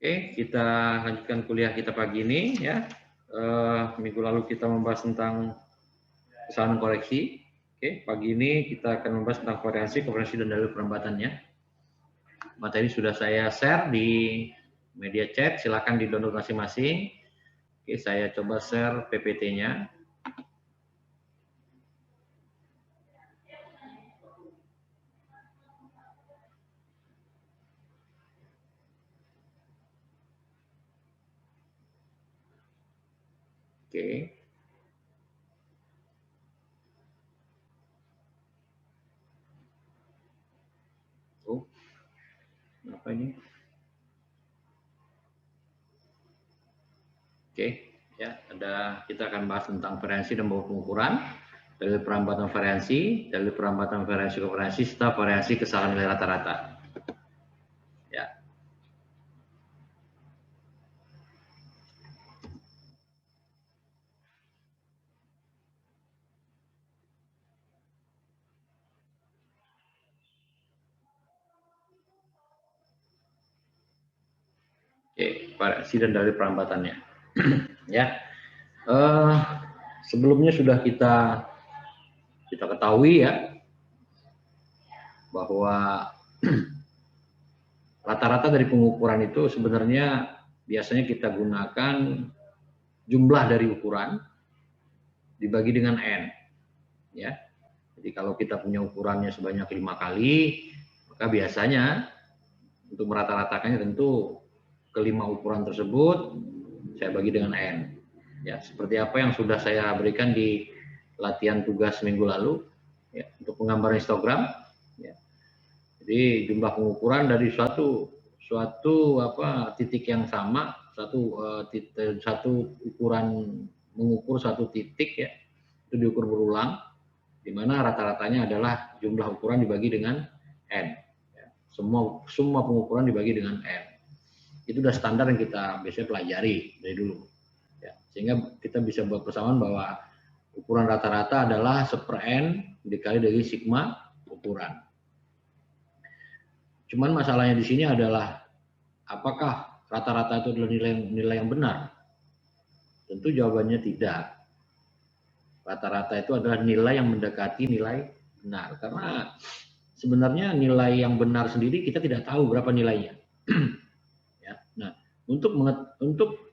Oke, kita lanjutkan kuliah kita pagi ini ya. Minggu lalu kita membahas tentang kesalahan koreksi. Oke, pagi ini kita akan membahas tentang koreksi dan dalil perambatannya. Materi sudah saya share di media chat, silakan di-download masing-masing. Oke, saya coba share PPT-nya. Oke. Oh, apa ini? Oke, ya, kita akan bahas tentang variansi dan bawa pengukuran, dalil perambatan variansi, dalil perambatan variansi kombinasi, serta variansi kesalahan nilai rata-rata. Ya. Oke, variasi dan dalil perambatannya. Ya. Sebelumnya sudah kita ketahui ya bahwa rata-rata dari pengukuran itu sebenarnya biasanya kita gunakan jumlah dari ukuran dibagi dengan n, ya. Jadi kalau kita punya ukurannya sebanyak 5 kali, maka biasanya untuk merata-ratakannya tentu kelima ukuran tersebut saya bagi dengan n. Ya, seperti apa yang sudah saya berikan di latihan tugas minggu lalu, ya, untuk penggambaran histogram. Ya. Jadi jumlah pengukuran dari suatu titik yang sama, satu ukuran mengukur satu titik ya, itu diukur berulang, di mana rata-ratanya adalah jumlah ukuran dibagi dengan n. Ya. Semua pengukuran dibagi dengan n. Itu udah standar yang kita biasanya pelajari dari dulu. Ya, sehingga kita bisa buat persamaan bahwa ukuran rata-rata adalah 1/n dikali dari sigma ukuran. Cuman masalahnya di sini adalah apakah rata-rata itu adalah nilai yang benar? Tentu jawabannya tidak. Rata-rata itu adalah nilai yang mendekati nilai benar. Karena sebenarnya nilai yang benar sendiri kita tidak tahu berapa nilainya. Ya, nah, untuk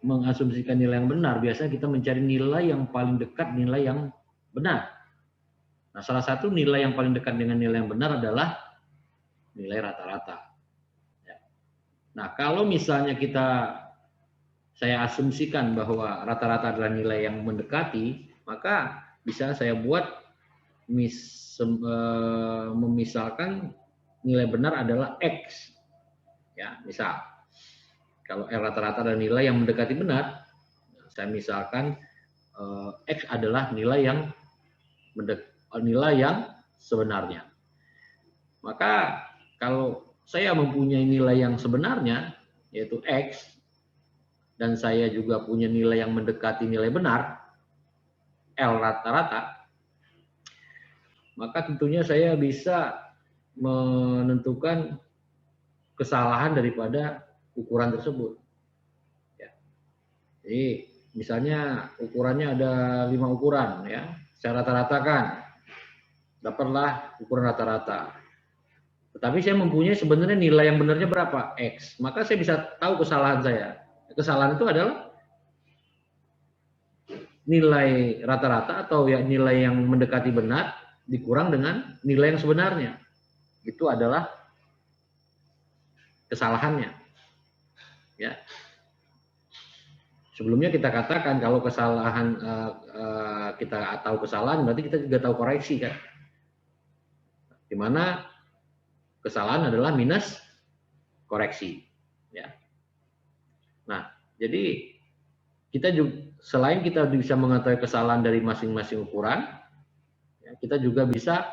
mengasumsikan nilai yang benar, biasanya kita mencari nilai yang paling dekat nilai yang benar. Nah, salah satu nilai yang paling dekat dengan nilai yang benar adalah nilai rata-rata. Ya. Nah, kalau misalnya saya asumsikan bahwa rata-rata adalah nilai yang mendekati, maka bisa saya buat memisalkan nilai benar adalah X. Ya, misal kalau R rata-rata adalah nilai yang mendekati benar, saya misalkan X adalah nilai yang sebenarnya. Maka kalau saya mempunyai nilai yang sebenarnya, yaitu X, dan saya juga punya nilai yang mendekati nilai benar, L rata-rata, maka tentunya saya bisa menentukan kesalahan daripada ukuran tersebut. Ya. Jadi misalnya ukurannya ada 5 ukuran, ya, saya rata-ratakan, dapatlah ukuran rata-rata. Tetapi saya mempunyai sebenarnya nilai yang benarnya berapa? X. Maka saya bisa tahu kesalahan saya. Kesalahan itu adalah nilai rata-rata atau ya nilai yang mendekati benar dikurang dengan nilai yang sebenarnya. Itu adalah kesalahannya. Ya. Sebelumnya kita katakan kalau kesalahan kita tahu kesalahan berarti kita juga tahu koreksi kan. Di mana kesalahan adalah minus koreksi. Ya. Nah, jadi kita juga selain kita bisa mengetahui kesalahan dari masing-masing ukuran, ya, kita juga bisa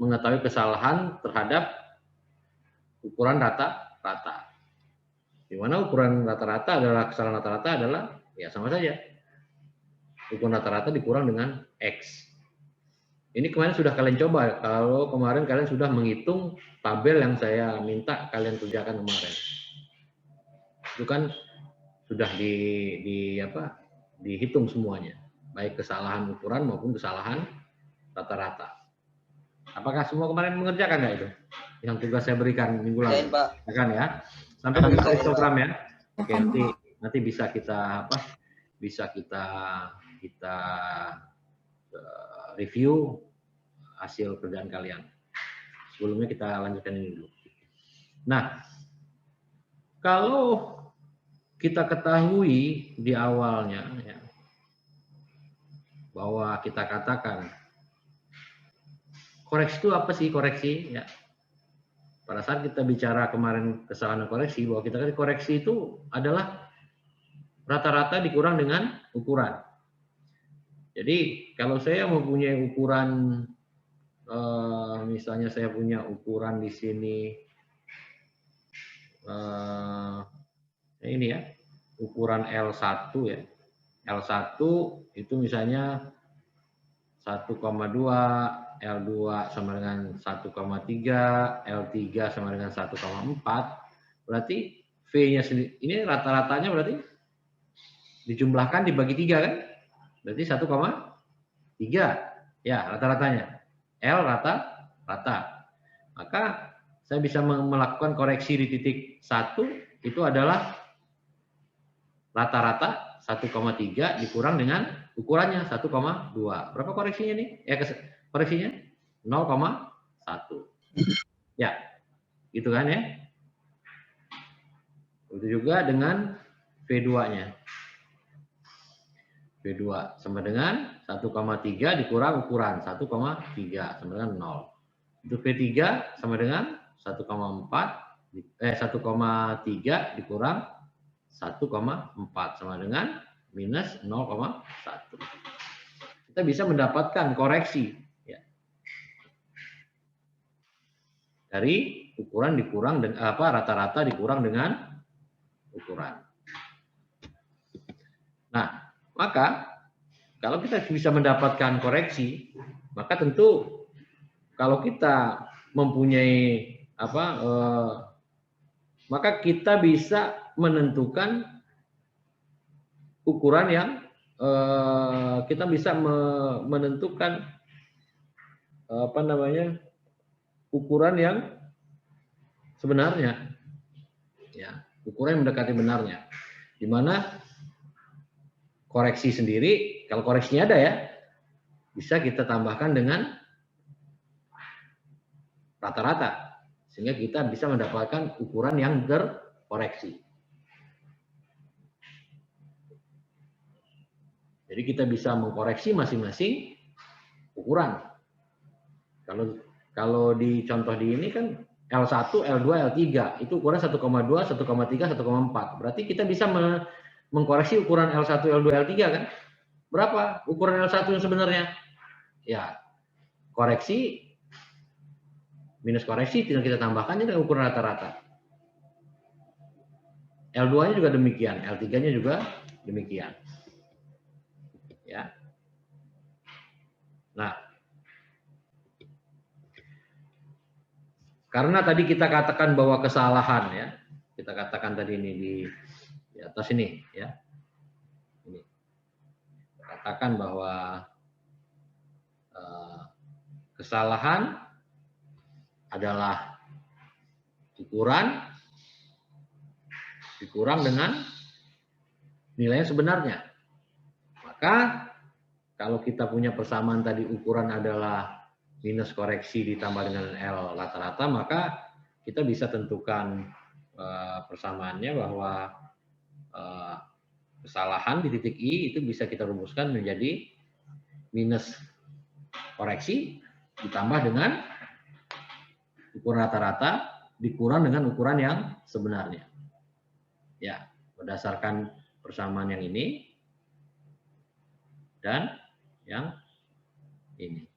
mengetahui kesalahan terhadap ukuran rata-rata. Di mana ukuran rata-rata adalah kesalahan rata-rata adalah ya sama saja. Ukuran rata-rata dikurang dengan X. Ini kemarin sudah kalian coba. Kalau kemarin kalian sudah menghitung tabel yang saya minta kalian kerjakan kemarin. Itu kan sudah dihitung semuanya, baik kesalahan ukuran maupun kesalahan rata-rata. Apakah semua kemarin mengerjakan nggak itu? Yang tugas saya berikan minggu lalu. Kan ya. Sampai dengan histogram ya. Oke, nanti bisa kita review hasil kerjaan kalian. Sebelumnya kita lanjutkan ini dulu. Nah, kalau kita ketahui di awalnya ya, bahwa kita katakan koreksi itu apa sih koreksi? Ya. Pada saat kita bicara kemarin kesalahan koreksi, bahwa kita koreksi itu adalah rata-rata dikurang dengan ukuran. Jadi kalau saya mempunyai ukuran, misalnya saya punya ukuran di sini, ini ya, ukuran L1 ya. L1 itu misalnya 1,2, L2 sama dengan 1,3, L3 sama dengan 1,4, berarti V-nya sendiri, ini rata-ratanya berarti dijumlahkan dibagi 3 kan? Berarti 1,3 ya rata-ratanya. L rata-rata. Maka saya bisa melakukan koreksi di titik 1 itu adalah rata-rata 1,3 dikurang dengan ukurannya 1,2. Berapa koreksinya nih? Koreksinya 0,1. Ya, gitu kan ya. Itu juga dengan V2-nya. V2 sama dengan 1,3 dikurang ukuran 1,3 sama dengan 0. Itu V3 sama dengan 1,3 dikurang 1,4 sama dengan minus 0,1. Kita bisa mendapatkan koreksi ya. Dari ukuran dikurang dengan rata-rata dikurang dengan ukuran. Nah, maka kalau kita bisa mendapatkan koreksi, maka tentu kalau kita mempunyai maka kita bisa menentukan ukuran yang kita bisa menentukan ukuran yang sebenarnya, ya, ukuran yang mendekati benarnya, di mana koreksi sendiri, kalau koreksinya ada ya, bisa kita tambahkan dengan rata-rata, sehingga kita bisa mendapatkan ukuran yang terkoreksi. Jadi kita bisa mengkoreksi masing-masing ukuran. Kalau di contoh di ini kan L1, L2, L3 itu ukuran 1,2, 1,3, 1,4. Berarti kita bisa mengkoreksi ukuran L1, L2, L3 kan? Berapa ukuran L1 yang sebenarnya? Ya, koreksi minus koreksi tinggal kita tambahkan dengan ukuran rata-rata. L2-nya juga demikian, L3-nya juga demikian. Ya. Nah, karena tadi kita katakan bahwa kesalahan ya, kita katakan tadi ini di atas ini ya. Ini. Katakan bahwa kesalahan adalah ukuran dikurang dengan nilai sebenarnya. Maka kalau kita punya persamaan tadi ukuran adalah minus koreksi ditambah dengan L rata-rata, maka kita bisa tentukan persamaannya bahwa kesalahan di titik I itu bisa kita rumuskan menjadi minus koreksi ditambah dengan ukuran rata-rata dikurang dengan ukuran yang sebenarnya. Ya, berdasarkan persamaan yang ini dan yang ini.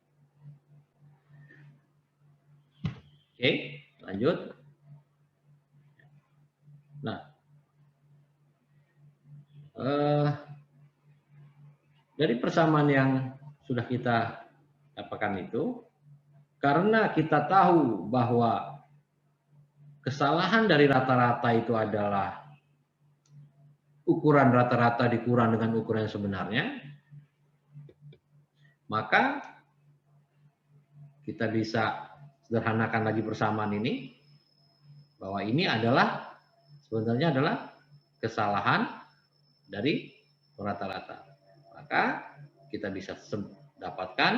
Oke, lanjut. Nah, dari persamaan yang sudah kita dapatkan itu, karena kita tahu bahwa kesalahan dari rata-rata itu adalah ukuran rata-rata dikurang dengan ukuran yang sebenarnya, maka kita bisa sederhanakan lagi persamaan ini, bahwa ini adalah sebenarnya adalah kesalahan dari rata-rata. Maka kita bisa dapatkan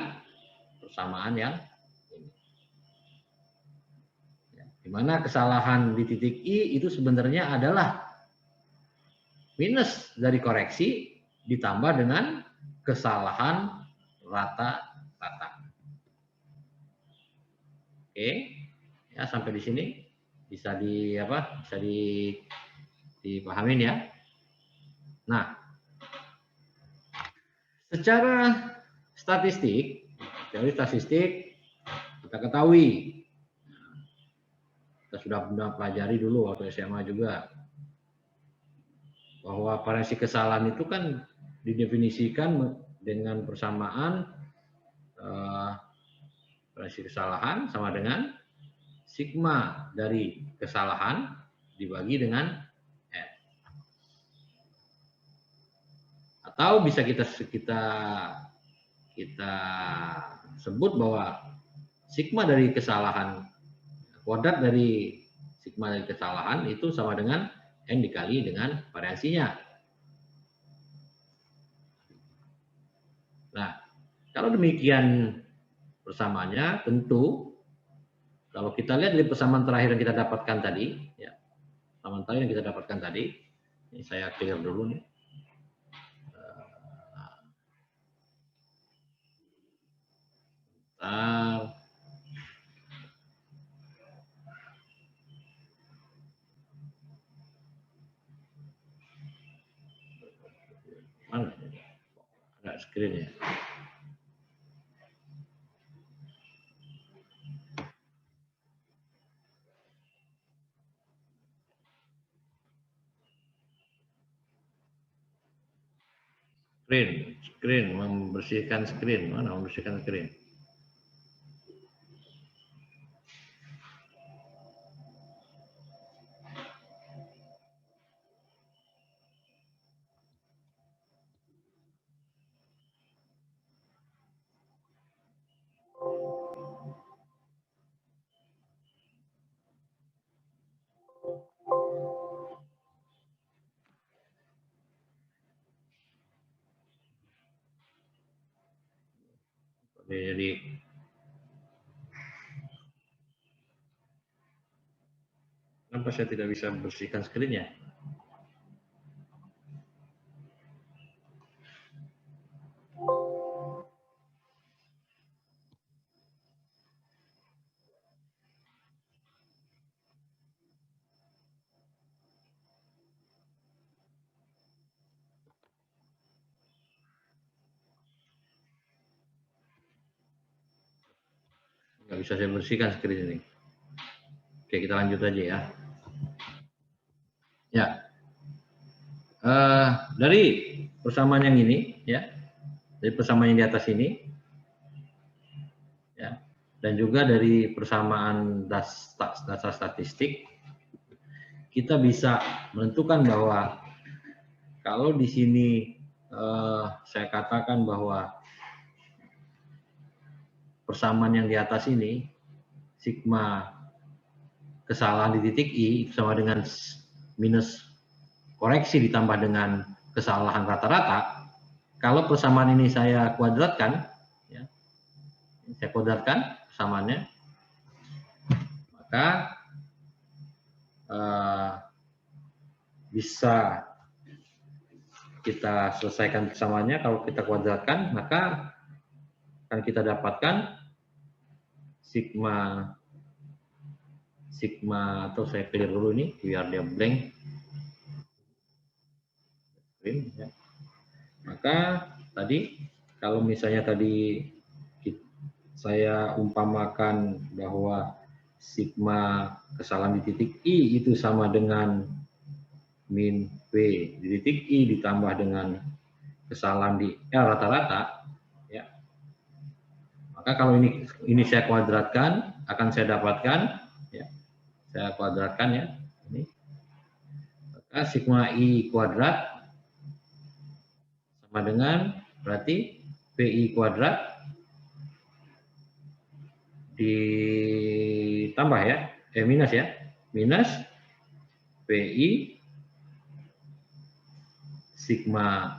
persamaan yang ini. Di mana kesalahan di titik I itu sebenarnya adalah minus dari koreksi ditambah dengan kesalahan rata-rata. Oke, ya sampai di sini bisa dipahamin ya. Nah, secara statistik, teori statistik kita ketahui, kita sudah pernah pelajari dulu waktu SMA juga, bahwa variasi kesalahan itu kan didefinisikan dengan persamaan variasi kesalahan sama dengan sigma dari kesalahan dibagi dengan N. Atau bisa kita sebut bahwa sigma dari kesalahan, kuadrat dari sigma dari kesalahan itu sama dengan N dikali dengan variasinya. Nah, kalau demikian persamaannya, tentu kalau kita lihat dari persamaan terakhir yang kita dapatkan tadi, ya, persamaan terakhir yang kita dapatkan tadi, ini saya clear dulu nih. Mana? Ada screen ya. Screen, membersihkan screen. Mana membersihkan screen? Jadi kenapa saya tidak bisa membersihkan screen-nya? Nggak bisa saya bersihkan screen ini. Oke, kita lanjut aja ya. Ya, dari persamaan yang ini, ya, dari persamaan yang di atas ini, ya, dan juga dari persamaan dasar statistik, kita bisa menentukan bahwa kalau di sini saya katakan bahwa persamaan yang di atas ini, sigma kesalahan di titik I sama dengan minus koreksi ditambah dengan kesalahan rata-rata. Kalau persamaan ini saya kuadratkan, ya, saya kuadratkan persamaannya, maka bisa kita selesaikan persamaannya. Kalau kita kuadratkan, maka akan kita dapatkan sigma atau saya clear dulu ini biar dia blank. Ya. Maka tadi kalau misalnya tadi saya umpamakan bahwa sigma kesalahan di titik I itu sama dengan min P di titik I ditambah dengan kesalahan di L rata-rata, ya. Maka kalau ini saya kuadratkan, akan saya dapatkan, ya, saya kuadratkan ya, ini. Maka sigma I kuadrat sama dengan berarti PI kuadrat ditambah ya, minus ya, minus PI sigma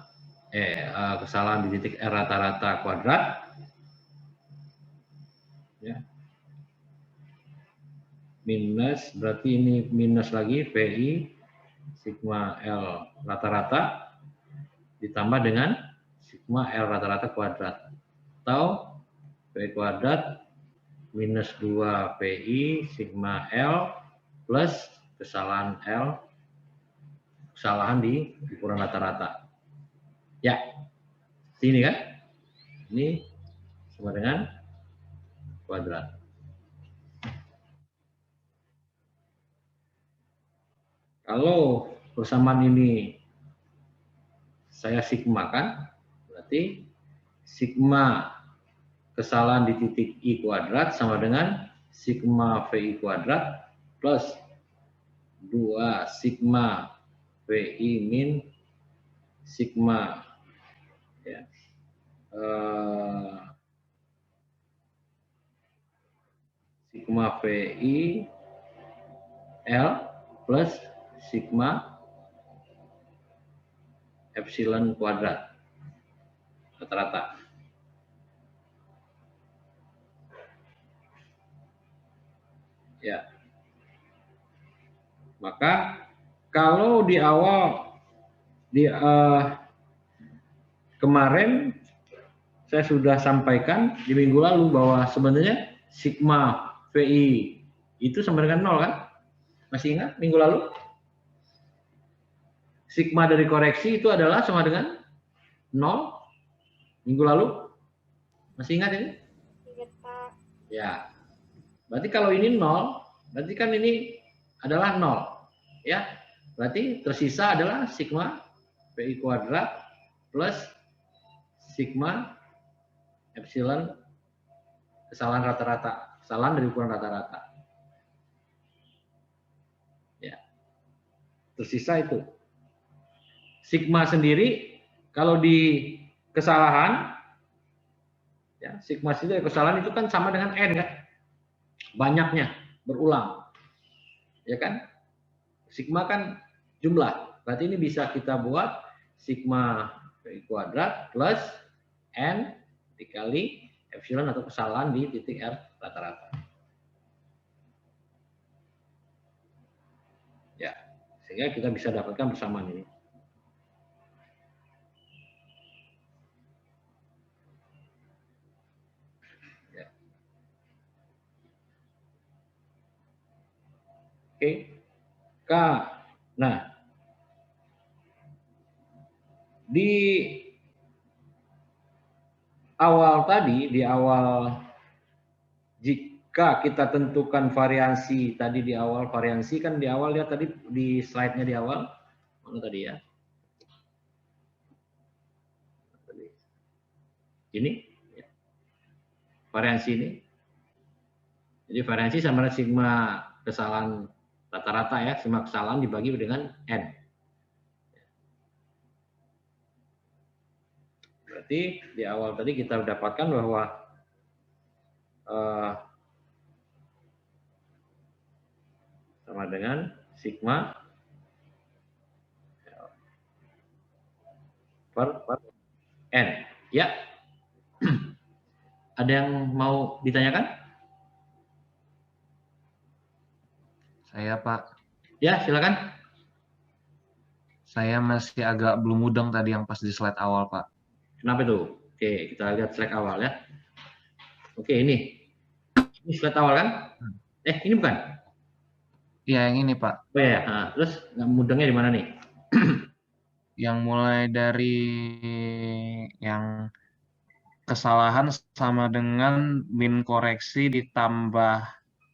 kesalahan di titik R rata-rata kuadrat ya, minus berarti ini minus lagi PI sigma L rata-rata ditambah dengan sigma L rata-rata kuadrat atau PI kuadrat minus 2 PI sigma L plus kesalahan L, kesalahan di ukuran rata-rata. Ya, sini kan? Ini sama dengan kuadrat. Kalau persamaan ini saya sigmakan, berarti sigma kesalahan di titik I kuadrat sama dengan sigma VI kuadrat plus 2 sigma VI min sigma ya, sigma VI L plus sigma epsilon kuadrat rata-rata. Ya. Maka kalau di awal kemarin saya sudah sampaikan di minggu lalu bahwa sebenarnya sigma VI itu sama dengan 0 kan? Masih ingat minggu lalu? Sigma dari koreksi itu adalah sama dengan 0 minggu lalu? Masih ingat ini? Ingat, Pak. Ya. Berarti kalau ini 0, berarti kan ini adalah 0. Ya. Berarti tersisa adalah sigma PI kuadrat plus sigma epsilon kesalahan rata-rata, kesalahan dari ukuran rata-rata. Ya. Tersisa itu. Sigma sendiri kalau di kesalahan ya, sigma sendiri kesalahan itu kan sama dengan n kan? Banyaknya, berulang. Ya kan? Sigma kan jumlah. Berarti ini bisa kita buat sigma PI kuadrat plus n dikali epsilon atau kesalahan di titik R rata-rata. Ya, sehingga kita bisa dapatkan persamaan ini. Ya. Oke. Nah, di awal tadi, di awal jika kita tentukan variansi tadi di awal, variansi kan di awal lihat tadi di slide-nya di awal, mana tadi ya? Ini ya. Variansi ini. Jadi variansi sama dengan sigma kesalahan rata-rata ya, sigma kesalahan dibagi dengan n. Berarti di awal tadi kita dapatkan bahwa sama dengan sigma per n. Ya. Ada yang mau ditanyakan? Saya, Pak. Ya, silakan. Saya masih agak belum mudeng tadi yang pas di slide awal, Pak. Kenapa itu? Oke, kita lihat slide awal ya. Oke, ini. Ini slide awal kan? Ini bukan? Iya, yang ini, Pak. Oh ya, nah, terus mudengnya di mana nih? Yang mulai dari yang kesalahan sama dengan min koreksi ditambah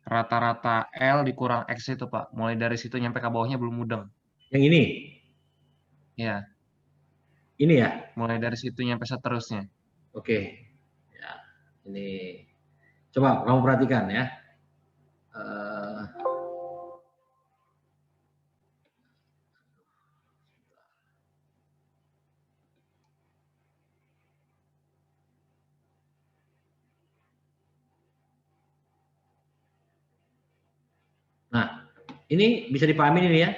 rata-rata L dikurang X itu, Pak. Mulai dari situ nyampe ke bawahnya belum mudeng. Yang ini? Ya. Ini ya? Mulai dari situ nyampe seterusnya. Oke. Ya, ini. Coba kamu perhatikan ya. Nah, ini bisa dipahami ini ya.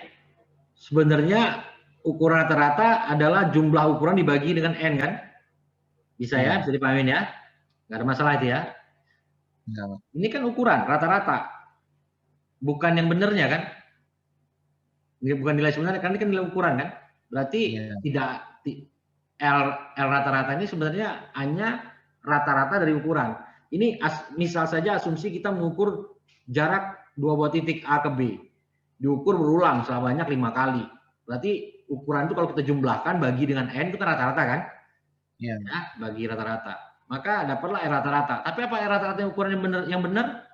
Sebenarnya ukuran rata-rata adalah jumlah ukuran dibagi dengan N kan? Bisa ya, bisa dipahami ya. Nggak ada masalah itu ya. Ini kan ukuran rata-rata. Bukan yang benernya kan? Ini bukan nilai sebenarnya, kan ini kan nilai ukuran kan? Berarti tidak L rata-rata ini sebenarnya hanya rata-rata dari ukuran. Ini misal saja asumsi kita mengukur jarak dua buah titik A ke B. Diukur berulang sebanyak 5 kali. Berarti ukuran itu kalau kita jumlahkan bagi dengan N itu kan rata-rata kan? Ya, bagi rata-rata. Maka dapatlah R rata-rata. Tapi apa R rata-rata yang ukuran yang benar?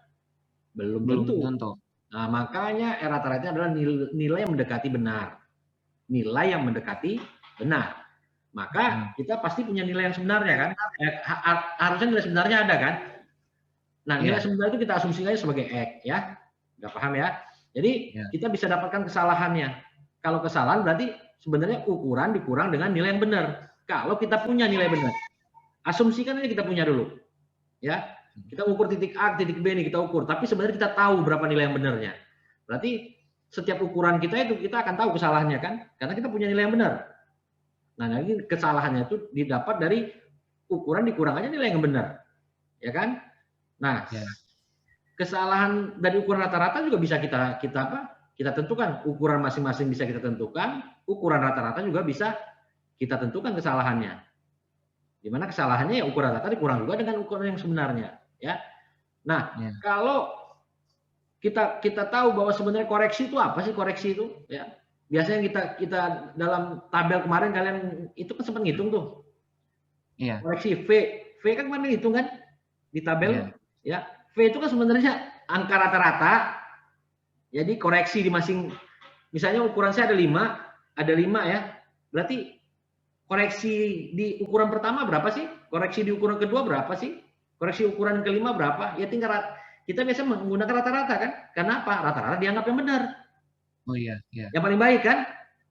Belum tentu. Nah, makanya R rata-rata adalah nilai yang mendekati benar. Nilai yang mendekati benar. Maka kita pasti punya nilai yang sebenarnya kan? Harusnya nilai sebenarnya ada kan? Nah, nilai sebenarnya itu kita asumsikan sebagai X ya. Nggak paham ya? Jadi kita bisa dapatkan kesalahannya. Kalau kesalahan berarti sebenarnya ukuran dikurang dengan nilai yang benar. Kalau kita punya nilai benar. Asumsikan ini kita punya dulu. Ya. Kita ukur titik A, titik B ini kita ukur, tapi sebenarnya kita tahu berapa nilai yang benarnya. Berarti setiap ukuran kita itu kita akan tahu kesalahannya kan? Karena kita punya nilai yang benar. Nah, ini kesalahannya itu didapat dari ukuran dikurang aja nilai yang benar. Ya kan? Nah, kesalahan dari ukuran rata-rata juga bisa kita tentukan. Ukuran masing-masing bisa kita tentukan, ukuran rata-rata juga bisa kita tentukan kesalahannya. Di mana kesalahannya ya ukuran rata dikurang juga dengan ukuran yang sebenarnya, ya. Nah, kalau kita tahu bahwa sebenarnya koreksi itu apa sih koreksi itu, ya. Biasanya kita dalam tabel kemarin kalian itu kan sempat ngitung tuh. Iya. Koreksi V kan kemarin hitung kan di tabel, ya. V itu kan sebenarnya angka rata-rata. Jadi koreksi di misalnya ukuran saya ada 5 ya. Berarti koreksi di ukuran pertama berapa sih? Koreksi di ukuran kedua berapa sih? Koreksi ukuran kelima berapa? Ya tinggal kita biasa menggunakan rata-rata kan? Karena apa? Rata-rata dianggap yang benar. Oh iya, iya. Yang paling baik kan?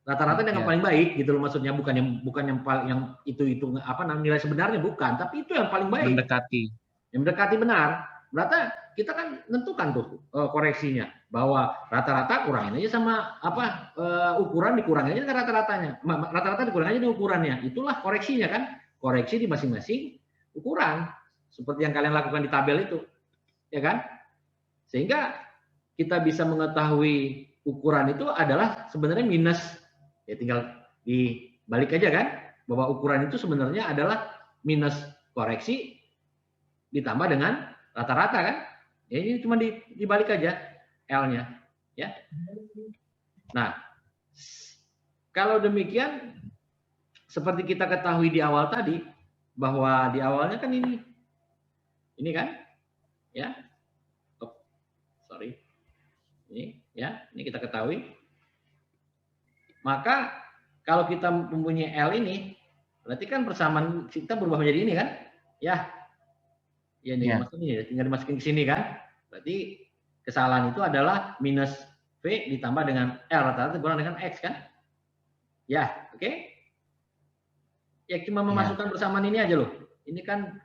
Rata-rata dianggap paling baik gitu loh maksudnya, bukan yang itu nilai sebenarnya bukan, tapi itu yang paling baik. Yang mendekati benar. Berarti kita kan menentukan tuh koreksinya bahwa rata-rata kurangin aja sama ukuran dikurangin aja dengan rata-ratanya. Rata-rata dikurangin aja dengan ukurannya. Itulah koreksinya kan? Koreksi di masing-masing ukuran. Seperti yang kalian lakukan di tabel itu. Ya kan? Sehingga kita bisa mengetahui ukuran itu adalah sebenarnya minus. Ya tinggal dibalik aja kan? Bahwa ukuran itu sebenarnya adalah minus koreksi ditambah dengan rata-rata kan? Ya, ini cuma dibalik aja L-nya, ya. Nah, kalau demikian seperti kita ketahui di awal tadi bahwa di awalnya kan ini kan, ya. Oh, sorry. Ini ya, ini kita ketahui. Maka kalau kita mempunyai L ini, berarti kan persamaan kita berubah menjadi ini kan? Ya. Ya, ini tinggal dimasukin ke sini kan. Berarti kesalahan itu adalah minus V ditambah dengan L rata-rata dikurang dengan X kan. Ya, oke. Ya, cuma memasukkan persamaan ini aja loh. Ini kan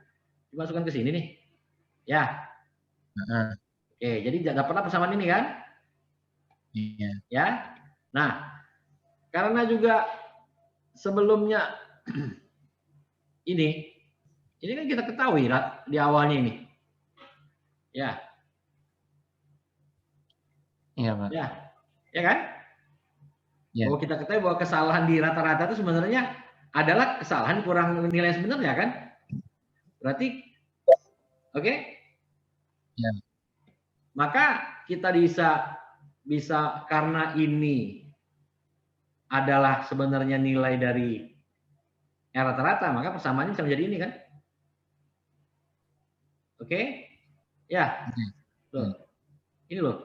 dimasukkan ke sini nih. Ya. Oke, jadi dapatlah persamaan ini kan. Iya. Ya. Nah, karena juga sebelumnya ini kan kita ketahui di awalnya ini. Ya. Iya, Pak. Ya. Ya kan? Ya. Bahwa kita ketahui bahwa kesalahan di rata-rata itu sebenarnya adalah kesalahan kurang nilai sebenarnya kan? Berarti oke? Ya. Maka kita bisa karena ini adalah sebenarnya nilai dari rata-rata, maka persamaannya bisa menjadi ini kan? Oke? Ya. Loh. Ini loh.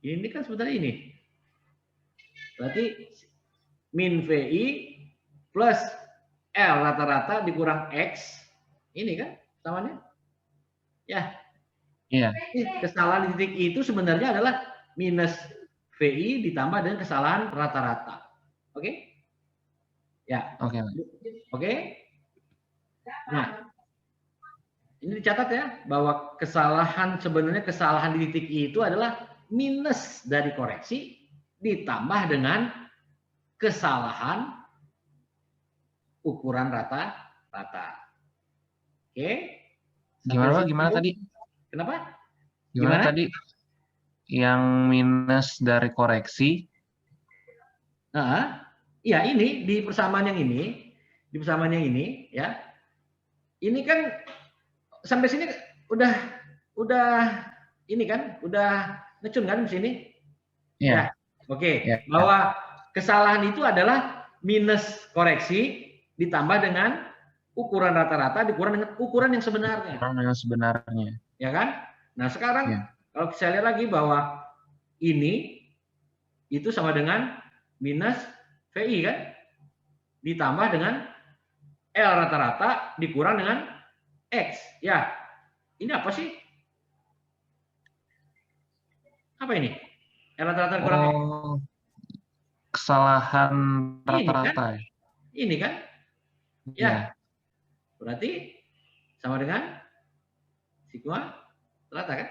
Ini kan sebenarnya ini. Berarti min VI plus L rata-rata dikurang X. Ini kan persamaan? Ya. Iya. Kesalahan di titik itu sebenarnya adalah minus VI ditambah dengan kesalahan rata-rata. Oke? Ya. Oke. Oke? Nah, ini dicatat ya bahwa sebenarnya kesalahan di titik I itu adalah minus dari koreksi ditambah dengan kesalahan ukuran rata-rata. Oke? Gimana Pak? Gimana tadi? Kenapa? Gimana tadi? Yang minus dari koreksi? Ya ini di persamaan yang ini, ya. Ini kan sampai sini udah ini kan, udah ngecun kan di sini? Ya. Oke. Ya. Bahwa kesalahan itu adalah minus koreksi ditambah dengan ukuran rata-rata dikurang dengan ukuran yang sebenarnya. Ukuran yang sebenarnya. Ya kan? Nah, sekarang kalau saya lihat lagi bahwa ini itu sama dengan minus VI kan? Ditambah dengan L rata-rata dikurang dengan X. Ya. Ini apa sih? Apa ini? L rata-rata dikurang X. Kesalahan rata-rata. Ini kan? Ya. Berarti sama dengan sigma rata kan?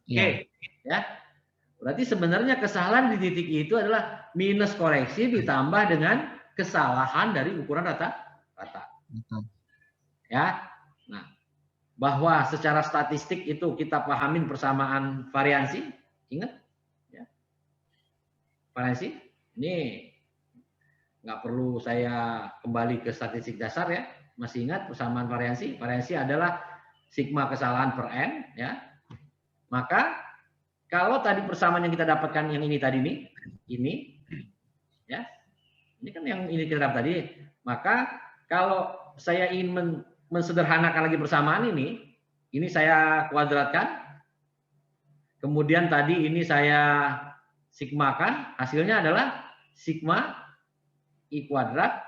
Oke. Ya. Berarti sebenarnya kesalahan di titik itu adalah minus koreksi ditambah dengan kesalahan dari ukuran rata-rata. Ya. Nah, bahwa secara statistik itu kita pahamin persamaan variansi, ingat? Ya. Variansi ini nggak perlu saya kembali ke statistik dasar ya. Masih ingat persamaan variansi? Variansi adalah sigma kesalahan per n, ya. Maka kalau tadi persamaan yang kita dapatkan yang ini tadi ini, ya, ini kan yang ini kita dapat tadi. Maka kalau saya ingin mensederhanakan lagi persamaan ini saya kuadratkan. Kemudian tadi ini saya sigmakan, hasilnya adalah sigma I kuadrat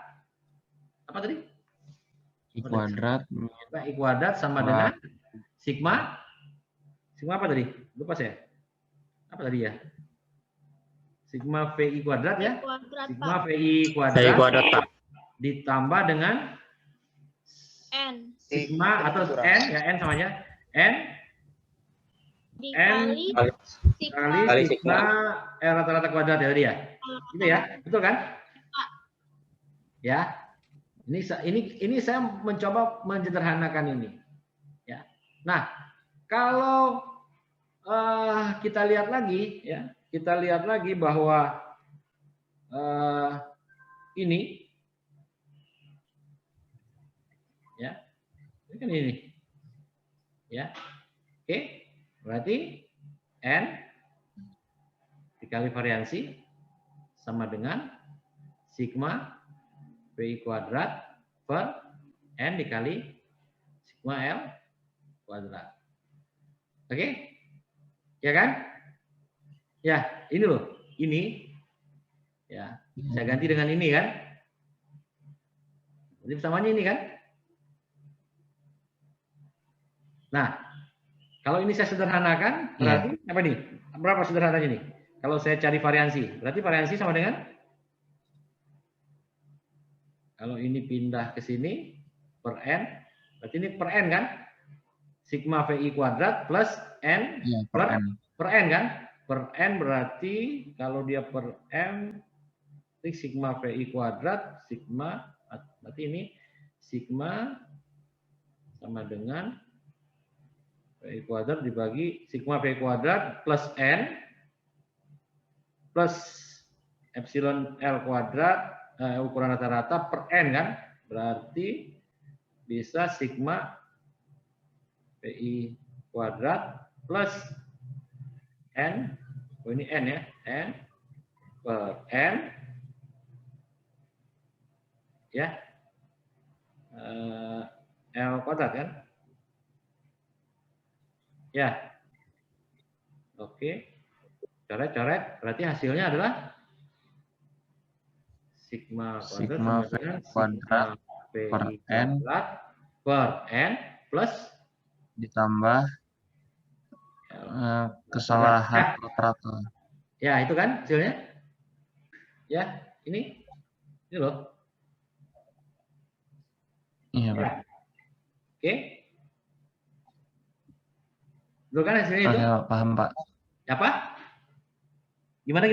apa tadi? I kuadrat. I kuadrat sama dengan sigma apa tadi? Lupa saya. Apa tadi ya? Sigma VI kuadrat ya? Sigma VI kuadrat ditambah dengan N. Sigma atau N ya, N samanya N kali sigma R rata-rata kuadrat ya tadi ya. Itu ya, betul kan? Ya. Ini saya mencoba menyederhanakan ini. Ya. Nah, kalau kita lihat lagi ya, bahwa ini ya, ini kan ini ya, oke, berarti n dikali variansi sama dengan sigma VI kuadrat per n dikali sigma L kuadrat. Oke? Ya kan? Ya, ini loh. Ini. Ya, saya ganti dengan ini kan. Jadi persamanya ini kan. Nah, kalau ini saya sederhanakan, berarti apa nih? Berapa sederhananya nih? Kalau saya cari variansi, berarti variansi sama dengan kalau ini pindah ke sini per n, berarti ini per n kan? Sigma VI kuadrat plus n per n kan? Per n berarti kalau dia per m sigma VI kuadrat sigma berarti ini sigma sama dengan VI kuadrat dibagi sigma VI kuadrat plus n plus epsilon L kuadrat ukuran rata-rata per n kan? Berarti bisa sigma VI kuadrat plus n, oh ini n ya, n per n ya L kuadrat kan ya, oke, coret berarti hasilnya adalah sigma kuadrat per n plus ditambah kesalahan rata-rata. Ya, itu kan hasilnya. Ya, ini loh. Iya, Pak. Ya. Oke. Betul kan hasilnya itu? Oke, paham, Pak. Apa? Gimana?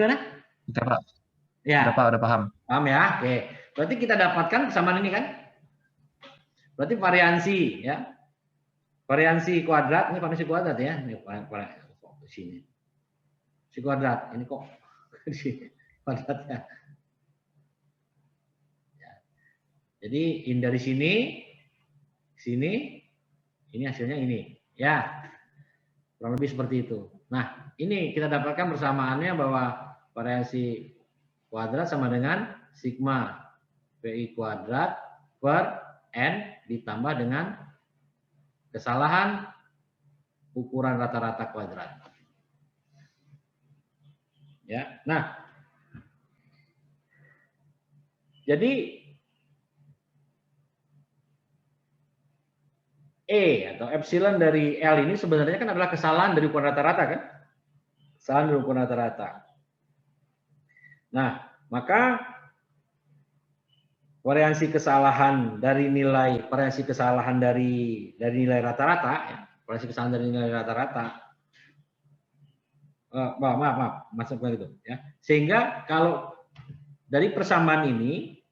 Oke, Pak. Ya. Udah, Pak, udah paham. Paham ya? Oke. Berarti kita dapatkan kesamaan ini kan? Berarti variansi ya. Variansi kuadrat, ini variansi kuadrat ya. Ini kok di sini. Si kuadrat, ini kok di sini kuadratnya. Ya. Jadi ini dari sini, ini hasilnya ini. Ya. Kurang lebih seperti itu. Nah, ini kita dapatkan persamaannya bahwa variansi kuadrat sama dengan sigma PI kuadrat per N ditambah dengan kesalahan ukuran rata-rata kuadrat. Ya. Nah, jadi E atau epsilon dari L ini sebenarnya kan adalah kesalahan dari ukuran rata-rata kan? Kesalahan dari ukuran rata-rata. Nah, maka variansi kesalahan dari nilai rata-rata ya, variansi kesalahan dari nilai rata-rata. Maaf, maksudnya itu ya. Sehingga kalau dari persamaan ini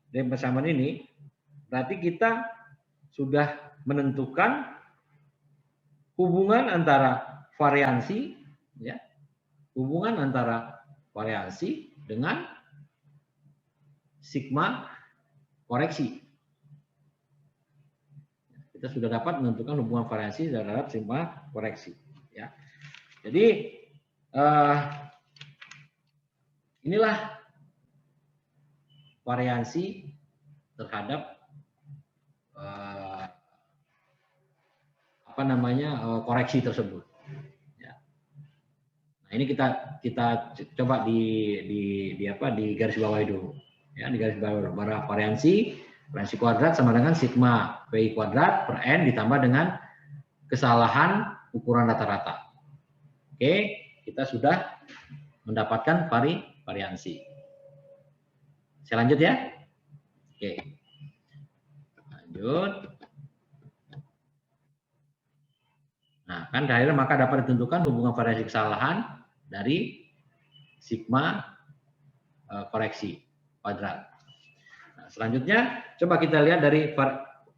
berarti kita sudah menentukan hubungan antara variansi ya, hubungan antara variansi dengan sigma koreksi. Kita sudah dapat menentukan hubungan variansi terhadap sigma koreksi. Ya. Jadi inilah variansi terhadap koreksi tersebut. Ya. Nah, ini kita coba di garis bawahi dulu. Ya, di garis bawah variansi kuadrat sama dengan sigma PI kuadrat per N ditambah dengan kesalahan ukuran rata-rata. Oke, kita sudah mendapatkan variansi. Saya lanjut ya. Oke. Lanjut. Nah, kan akhirnya maka dapat ditentukan hubungan variasi kesalahan dari sigma koreksi kuadrat. Nah, selanjutnya coba kita lihat dari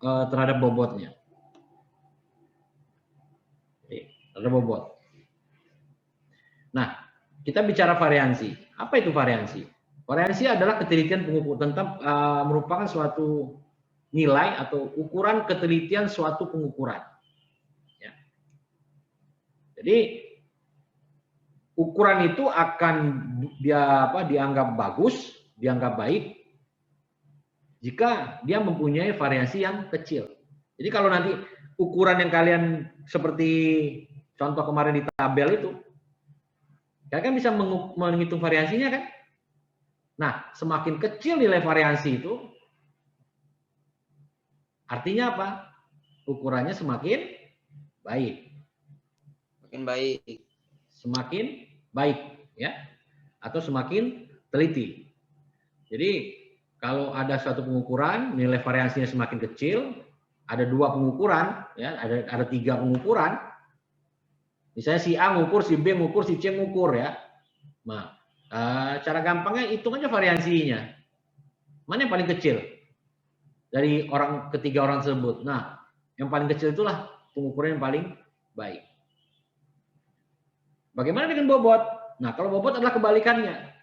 terhadap bobotnya. Oke, terhadap bobot. Nah, kita bicara variansi. Apa itu variansi? Variansi adalah ketelitian pengukur tentang merupakan suatu nilai atau ukuran ketelitian suatu pengukuran. Ya. Jadi ukuran itu akan dianggap bagus, dianggap baik jika dia mempunyai variasi yang kecil. Jadi kalau nanti ukuran yang kalian seperti contoh kemarin di tabel itu, kalian kan bisa menghitung variasinya kan? Nah, semakin kecil nilai variasi itu, artinya apa? Ukurannya semakin baik. Semakin baik. Semakin baik, ya, atau semakin teliti. Jadi kalau ada suatu pengukuran, nilai variasinya semakin kecil, ada dua pengukuran, ya, ada tiga pengukuran. Misalnya si A ngukur, si B ngukur, si C ngukur, ya. Nah, cara gampangnya hitung aja variasinya. Mana yang paling kecil dari ketiga orang tersebut? Nah, yang paling kecil itulah pengukuran yang paling baik. Bagaimana dengan bobot? Nah, kalau bobot adalah kebalikannya.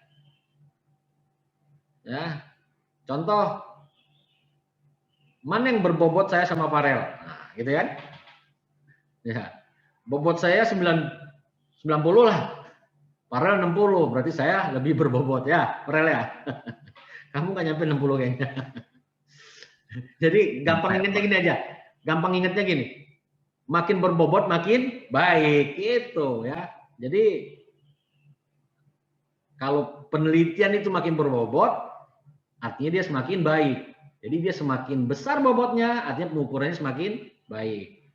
Ya, contoh, mana yang berbobot saya sama Farel? Nah, gitu kan? Ya, bobot saya 90 lah. Farel 60, berarti saya lebih berbobot ya, Farel ya. Kamu nggak nyampe 60 kayaknya. Jadi gampang ingatnya gini aja. Gampang ingatnya gini. Makin berbobot makin baik gitu ya. Jadi kalau penelitian itu makin berbobot, artinya dia semakin baik. Jadi dia semakin besar bobotnya, artinya pengukurannya semakin baik.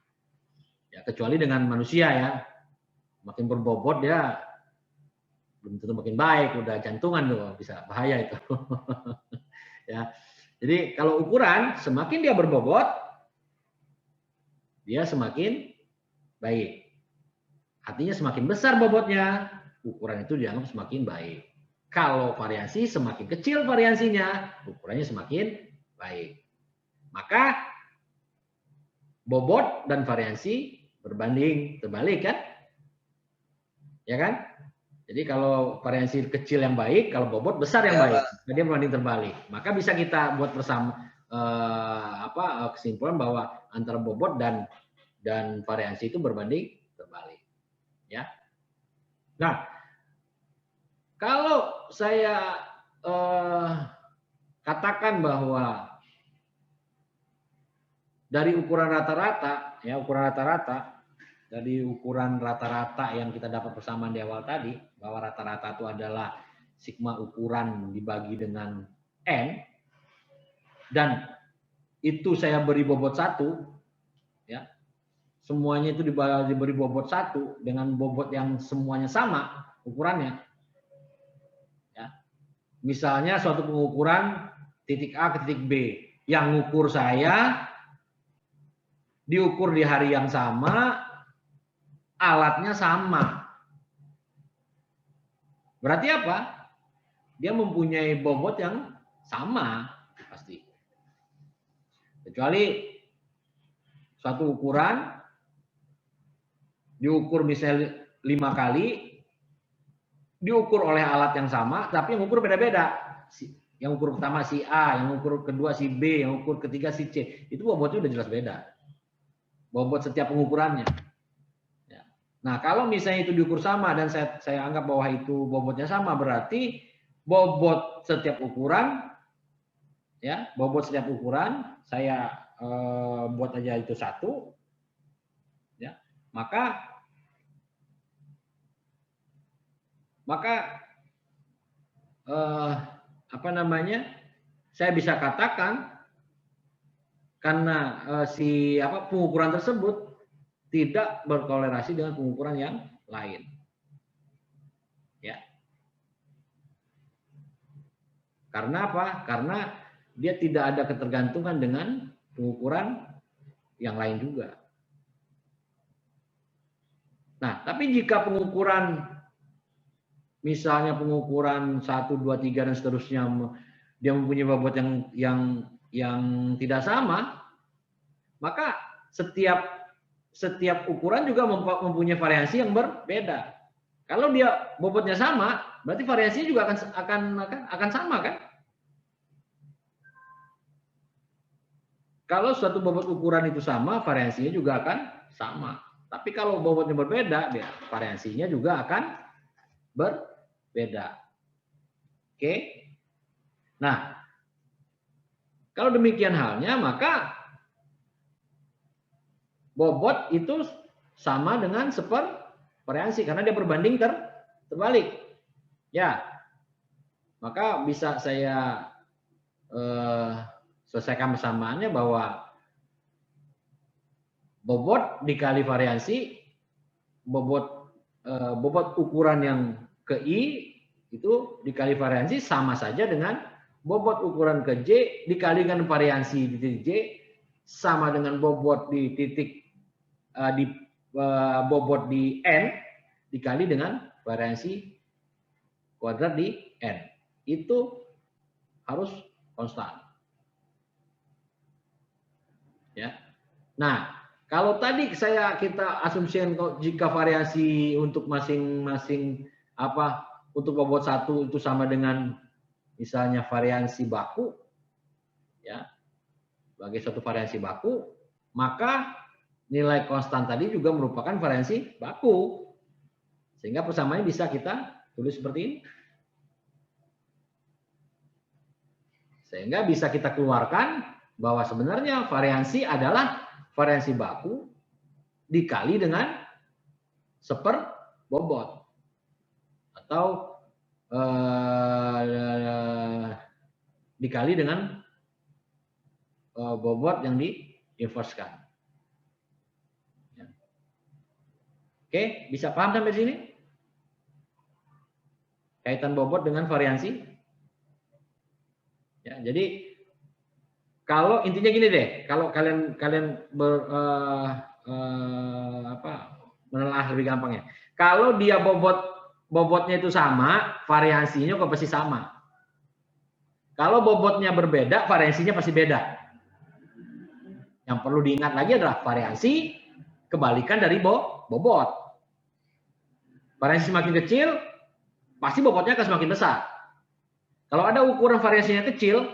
Ya, kecuali dengan manusia ya. Makin berbobot dia belum tentu makin baik, udah jantungan tuh, bisa bahaya itu. Ya. Jadi kalau ukuran semakin dia berbobot, dia semakin baik. Artinya semakin besar bobotnya, ukuran itu dianggap semakin baik. Kalau variasi semakin kecil variasinya, ukurannya semakin baik. Maka bobot dan variasi berbanding terbalik kan? Ya kan? Jadi kalau variasi kecil yang baik, kalau bobot besar yang baik, dia berbanding terbalik. Maka bisa kita buat bersama kesimpulan bahwa antara bobot dan variasi itu berbanding terbalik. Ya. Nah, kalau saya katakan bahwa dari ukuran rata-rata, ya ukuran rata-rata, dari ukuran rata-rata yang kita dapat persamaan di awal tadi, bahwa rata-rata itu adalah sigma ukuran dibagi dengan N, dan itu saya beri bobot 1, ya, semuanya itu diberi bobot 1 dengan bobot yang semuanya sama ukurannya. Ya. Misalnya suatu pengukuran titik A ke titik B, yang ngukur saya diukur di hari yang sama, alatnya sama. Berarti apa? Dia mempunyai bobot yang sama pasti. Kecuali suatu ukuran diukur misalnya 5 kali, diukur oleh alat yang sama, tapi yang ukur beda-beda. Yang ukur pertama si A, yang ukur kedua si B, yang ukur ketiga si C. Itu bobotnya udah jelas beda. Bobot setiap pengukurannya. Ya. Nah, kalau misalnya itu diukur sama dan saya anggap bahwa itu bobotnya sama, berarti bobot setiap ukuran, ya, bobot setiap ukuran saya buat aja itu 1, ya, maka saya bisa katakan karena pengukuran tersebut tidak berkolerasi dengan pengukuran yang lain. Ya. Karena apa? Karena dia tidak ada ketergantungan dengan pengukuran yang lain juga. Nah, tapi jika pengukuran, misalnya pengukuran 1, 2, 3 dan seterusnya, dia mempunyai bobot yang tidak sama, maka setiap ukuran juga mempunyai variasi yang berbeda. Kalau dia bobotnya sama, berarti variasinya juga akan sama kan? Kalau suatu bobot ukuran itu sama, variasinya juga akan sama. Tapi kalau bobotnya berbeda, variasinya juga akan berbeda. Oke? Nah, kalau demikian halnya, maka bobot itu sama dengan variasi karena dia berbanding terbalik. Ya. Maka bisa saya selesaikan persamaannya bahwa bobot dikali variasi, bobot ukuran yang ke I itu dikali variasi sama saja dengan bobot ukuran ke J dikalikan variasi di titik J sama dengan bobot di titik bobot di N dikali dengan variasi kuadrat di N. Itu harus konstan. Ya. Nah, kalau tadi kita asumsikan jika variasi untuk masing-masing untuk bobot 1 itu sama dengan misalnya variasi baku, ya, sebagai suatu variasi baku, maka nilai konstan tadi juga merupakan variasi baku. Sehingga persamaannya bisa kita tulis seperti ini. Sehingga bisa kita keluarkan bahwa sebenarnya variasi adalah variasi baku dikali dengan bobot atau dikali dengan bobot yang diinverskan. Oke, bisa paham sampai sini? Kaitan bobot dengan variasi. Ya, jadi kalau intinya gini deh, kalau kalian menelaah lebih gampangnya. Kalau dia bobot bobotnya itu sama, variansinya kok pasti sama. Kalau bobotnya berbeda, variansinya pasti beda. Yang perlu diingat lagi adalah variansi kebalikan dari bobot. Variansi semakin kecil, pasti bobotnya akan semakin besar. Kalau ada ukuran variasinya kecil,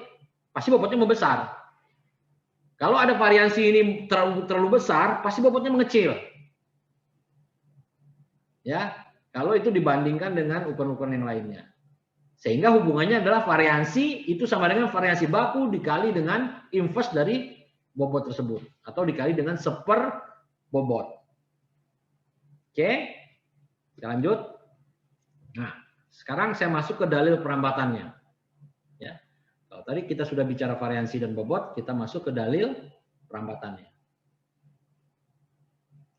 pasti bobotnya membesar. Kalau ada variasi ini terlalu besar, pasti bobotnya mengecil. Ya, kalau itu dibandingkan dengan ukuran-ukuran yang lainnya. Sehingga hubungannya adalah variansi itu sama dengan variasi baku dikali dengan inverse dari bobot tersebut. Atau dikali dengan seper bobot. Oke, kita lanjut. Nah, sekarang saya masuk ke dalil perambatannya. Ya, kalau tadi kita sudah bicara variansi dan bobot, kita masuk ke dalil perambatannya.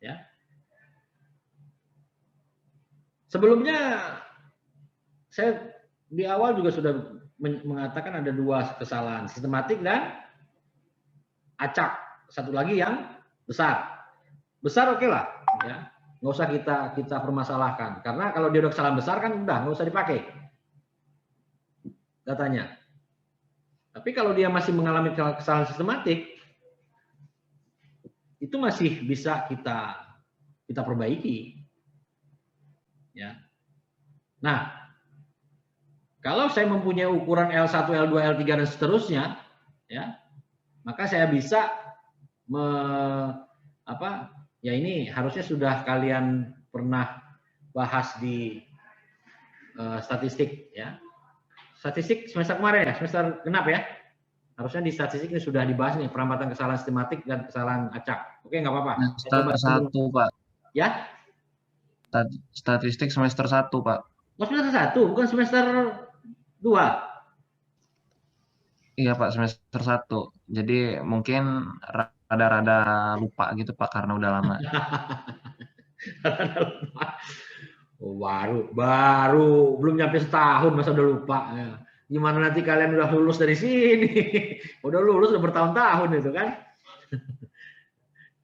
Ya. Sebelumnya saya di awal juga sudah mengatakan ada dua kesalahan, sistematik dan acak. Satu lagi yang besar. Besar oke lah, ya. Nggak usah kita permasalahkan. Karena kalau dia udah kesalahan besar kan udah nggak usah dipakai datanya. Tapi kalau dia masih mengalami kesalahan sistematik, itu masih bisa kita perbaiki. Ya. Nah, kalau saya mempunyai ukuran L1, L2, L3 dan seterusnya, ya, maka saya bisa ya ini harusnya sudah kalian pernah bahas di statistik, ya. Statistik semester kemarin ya, semester genap ya. Harusnya di statistik ini sudah dibahas nih perambatan kesalahan sistematik dan kesalahan acak. Oke, nggak apa-apa. Semester 1, Pak. Ya? Statistik semester 1, Pak. Oh, semester 1, bukan semester 2. Iya, Pak, semester 1. Jadi mungkin rada-rada lupa gitu, Pak, karena udah lama. Oh, baru belum nyampe setahun masa udah lupa. Ya. Gimana nanti kalian udah lulus dari sini? Udah lulus udah bertahun-tahun itu kan?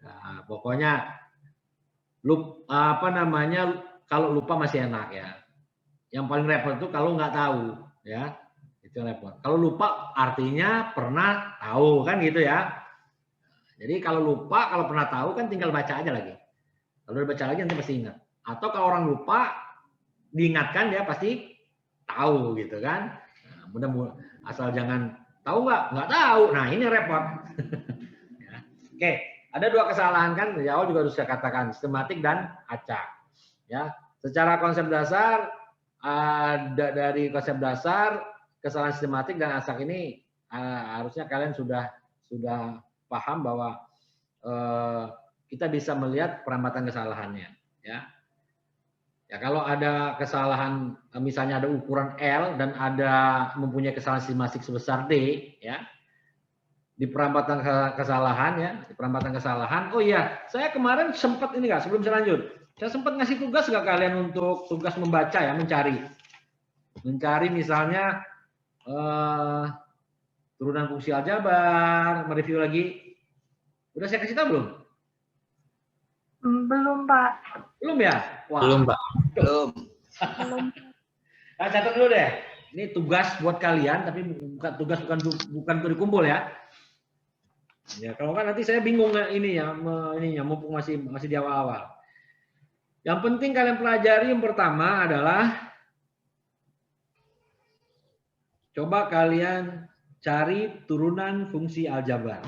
Nah, pokoknya kalau lupa masih enak ya. Yang paling repot itu kalau nggak tahu, ya itu repot. Kalau lupa artinya pernah tahu kan gitu ya. Jadi kalau lupa, kalau pernah tahu kan tinggal baca aja lagi. Kalau udah baca lagi nanti pasti ingat. Atau kalau orang lupa diingatkan dia pasti tahu gitu kan. Nah, mudah-mudahan asal jangan tahu nggak tahu. Nah ini repot. Ya. Oke. Ada dua kesalahan kan di awal juga harus saya katakan, sistematik dan acak. Ya, secara konsep dasar dari konsep dasar kesalahan sistematik dan acak ini harusnya kalian sudah paham bahwa kita bisa melihat perambatan kesalahannya. Ya, ya kalau ada kesalahan misalnya ada ukuran L dan ada mempunyai kesalahan sistematik sebesar D, ya. Di perambatan kesalahan ya, di perambatan kesalahan. Oh iya, saya kemarin sempat ini nggak, sebelum saya lanjut, saya sempat ngasih tugas nggak kalian untuk tugas membaca ya, mencari misalnya turunan fungsi aljabar, mereview lagi. Udah saya kasih tahu belum? Belum, Pak. Belum ya? Wah. Belum, Pak. Belum. Nah, catat dulu deh. Ini tugas buat kalian, tapi bukan kumpul ya. Ya, kalau kan nanti saya bingung ininya mumpung masih di awal-awal. Yang penting kalian pelajari yang pertama adalah coba kalian cari turunan fungsi aljabar.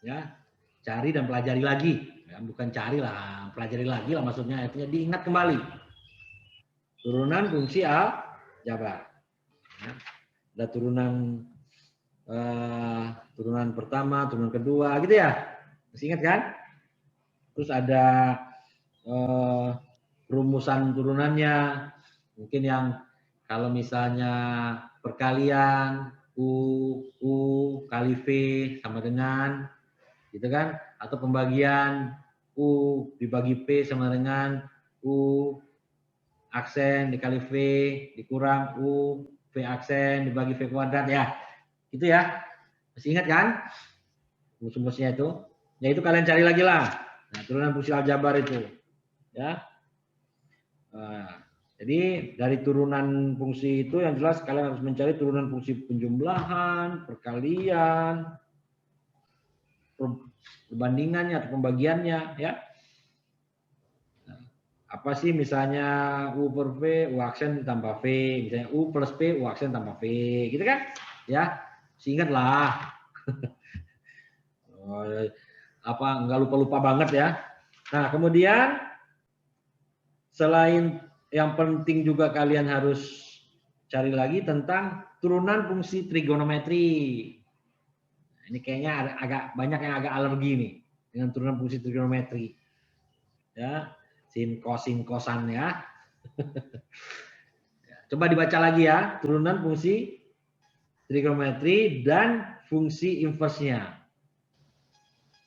Ya, cari dan pelajari lagi. Ya, bukan cari lah, pelajari lagi lah maksudnya, artinya diingat kembali. Turunan fungsi aljabar. Ya, ada turunan pertama, turunan kedua, gitu ya. Masih ingat kan? Terus ada rumusan turunannya. Mungkin yang kalau misalnya perkalian U kali V sama dengan gitu kan? Atau pembagian U dibagi P sama dengan U aksen dikali V dikurang U V aksen dibagi V kuadrat ya. Itu ya, masih ingat kan rumus-rumusnya itu? Ya itu kalian cari lagi lah. Nah, turunan fungsi aljabar itu, ya. Nah, jadi dari turunan fungsi itu yang jelas kalian harus mencari turunan fungsi penjumlahan, perkalian, perbandingannya atau pembagiannya, ya. Nah, apa sih misalnya U per V, U aksen ditambah V, misalnya U plus P, U aksen tambah V, gitu kan? Ya, ingat lah. Apa nggak lupa-lupa banget ya. Nah, kemudian selain yang penting juga kalian harus cari lagi tentang turunan fungsi trigonometri. Nah, ini kayaknya agak banyak yang agak alergi nih dengan turunan fungsi trigonometri. Ya, sin kosan ya. Coba dibaca lagi ya, turunan fungsi trigonometri dan fungsi inverse-nya.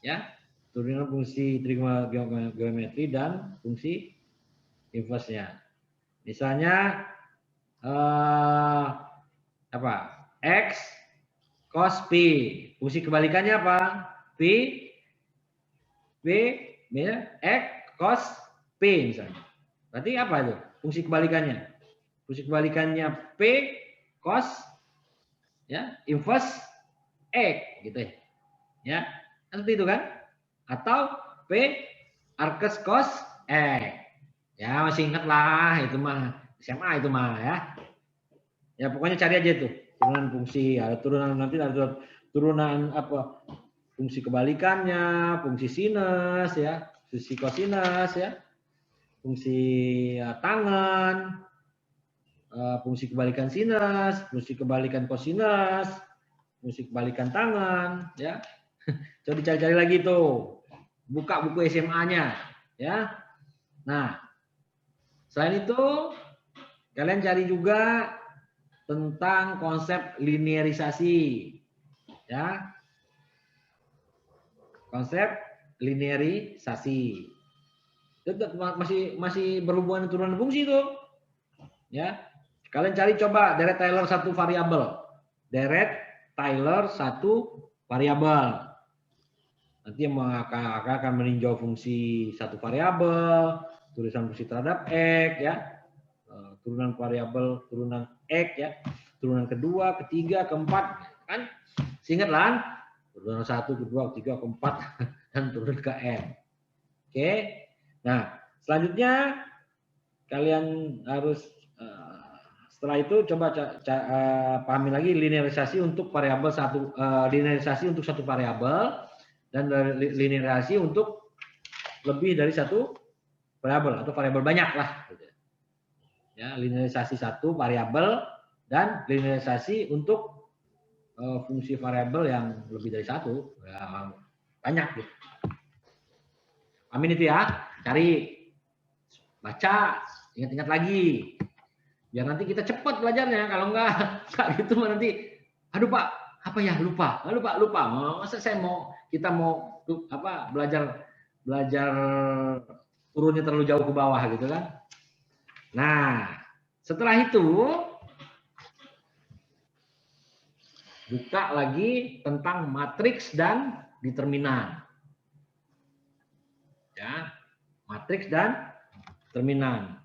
Ya, turunan fungsi trigonometri dan fungsi inverse-nya. Misalnya apa? X cos P. Fungsi kebalikannya apa? P ya, X cos P misalnya. Berarti apa itu? Fungsi kebalikannya. Fungsi kebalikannya P cos ya, inverse X gitu ya. Ya, seperti itu kan? Atau P arcus cos X. Ya, masih ingat lah itu mah SMA itu mah ya. Ya pokoknya cari aja itu turunan fungsi, ada turunan nanti ada turunan apa? Fungsi kebalikannya, fungsi sinus ya, fungsi kosinus ya. Fungsi tangen, fungsi kebalikan sinus, fungsi kebalikan kosinus, fungsi kebalikan tangen ya. Coba dicari-cari lagi tuh. Buka buku SMA-nya ya. Nah, selain itu kalian cari juga tentang konsep linearisasi ya. Konsep linearisasi. Itu masih berhubungan dengan turunan fungsi itu. Ya. Kalian cari coba deret Taylor satu variabel. Deret Taylor satu variabel. Nanti yang akan meninjau fungsi satu variabel, tulisan fungsi terhadap X ya. Turunan variabel, turunan X ya. Turunan kedua, ketiga, keempat kan? Ingat lah, turunan 1, kedua, ketiga, keempat dan turun ke N. Oke. Nah, selanjutnya kalian harus setelah itu coba pahami lagi linearisasi untuk variabel satu, linearisasi untuk satu variabel dan linearisasi untuk lebih dari satu variabel atau variabel banyak lah. Ya, linearisasi satu variabel dan linearisasi untuk fungsi variabel yang lebih dari satu, ya, banyak gitu. Amin itu ya, cari, baca, ingat-ingat lagi. Biar nanti kita cepat belajarnya, kalau enggak gitu nanti, aduh Pak, apa ya lupa. Masa kita mau apa belajar turunnya terlalu jauh ke bawah gitu kan. Nah, setelah itu buka lagi tentang matriks dan determinan. Ya, matriks dan determinan.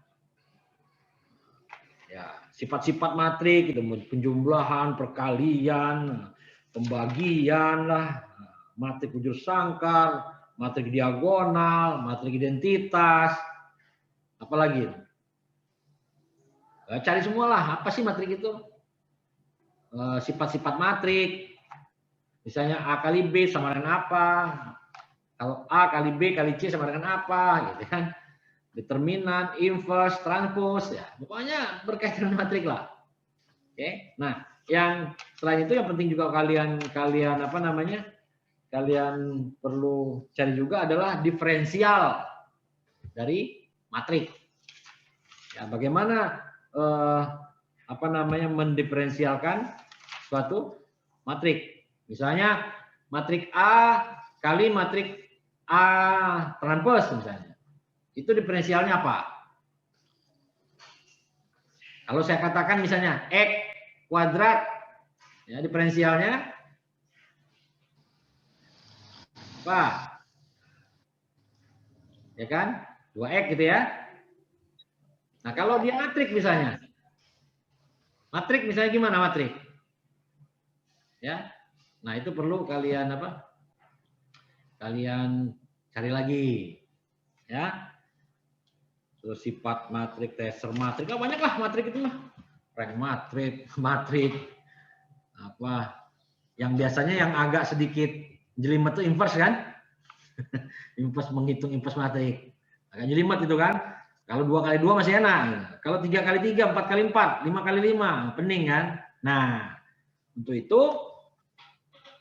Ya, sifat-sifat matriks itu penjumlahan, perkalian, pembagian lah, matriks bujur sangkar, matriks diagonal, matriks identitas, apalagi. Cari semua lah, apa sih matriks itu? Sifat-sifat matriks, misalnya A kali B sama dengan apa? Kalau A kali B kali C sama dengan apa? Gitu kan? Determinan, inverse, transpose, ya pokoknya berkaitan dengan matriks lah. Oke, nah yang selain itu yang penting juga kalian apa namanya? Kalian perlu cari juga adalah diferensial dari matriks. Ya, bagaimana apa namanya mendiferensialkan suatu matriks? Misalnya matriks A kali matriks A transpose misalnya. Itu diferensialnya apa? Kalau saya katakan misalnya X kuadrat, ya diferensialnya apa? Ya kan? 2X gitu ya. Nah, kalau dia matrik misalnya. Matrik misalnya gimana matrik? Ya. Nah, itu perlu kalian apa? Kalian cari lagi. Ya. Terus sifat matrik, teser matrik, banyak lah matrik itu mah. Rank matrik, matrik, apa? Yang biasanya yang agak sedikit jelimet itu inverse kan? Inverse, menghitung inverse matrik. Agak jelimet itu kan? Kalau 2 kali 2 masih enak. Kalau 3 kali 3, 4 kali 4, 5 kali 5, pening kan? Nah, untuk itu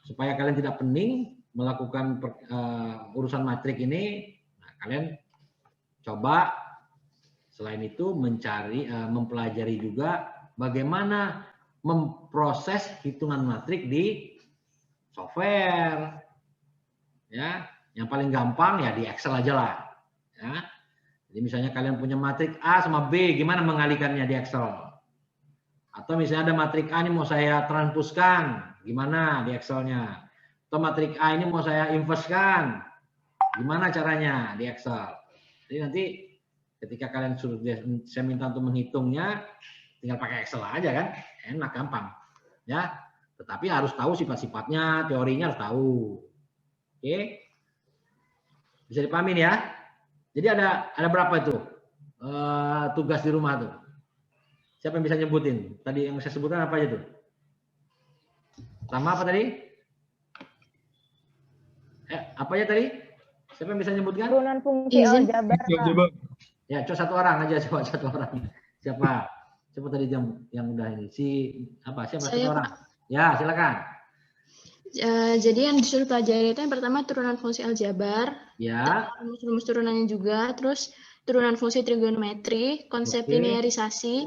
supaya kalian tidak pening melakukan urusan matrik ini, nah, kalian coba selain itu mempelajari juga bagaimana memproses hitungan matrik di software. Ya, yang paling gampang ya di Excel aja lah. Ya. Jadi misalnya kalian punya matrik A sama B, gimana mengalikannya di Excel? Atau misalnya ada matrik A ini mau saya transpuskan, gimana di Excelnya? Atau matrik A ini mau saya inversekan, gimana caranya di Excel? Jadi nanti ketika kalian suruh saya minta untuk menghitungnya, tinggal pakai Excel aja kan, enak, gampang. Ya, tetapi harus tahu sifat-sifatnya, teorinya harus tahu. Oke, bisa dipahamin ya. Jadi ada berapa itu tugas di rumah tuh? Siapa yang bisa nyebutin? Tadi yang saya sebutkan apa aja tuh? Sama apa tadi? Apa aja tadi? Siapa yang bisa nyebutkan? Turunan fungsi aljabar. Ya, coba satu orang aja, coba satu orang. Siapa? Siapa tadi yang udah ini? Siapa satu orang? Ya, silakan. Jadi yang disuruh pelajari itu yang pertama turunan fungsi aljabar, ya, rumus turunannya juga, terus turunan fungsi trigonometri, konsep linearisasi,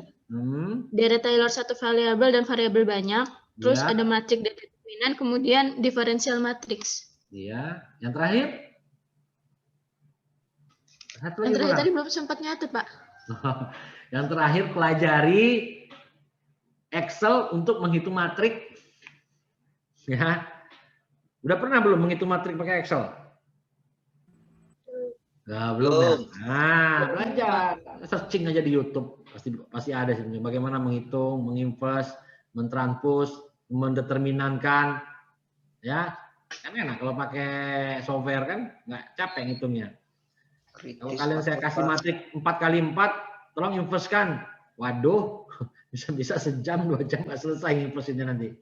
deret Taylor satu variabel dan variabel banyak, terus ada matrik determinan, kemudian diferensial matriks. Iya, yang terakhir? Yang terakhir tadi belum sempat nyatet, Pak. Yang terakhir pelajari Excel untuk menghitung matrik. Ya. Udah pernah belum menghitung matrik pakai Excel? Nah, belum ya. Nah, belajar. Searching aja di YouTube. Pasti ada sih bagaimana menghitung, menginverse, mentranspus, mendeterminankan. Ya, kan enak kalau pakai software kan nggak capek ngitungnya. Kalau kalian saya kasih matrik 4 kali 4, tolong inversekan. Waduh, bisa-bisa sejam 2 jam nggak selesai inversinya nanti.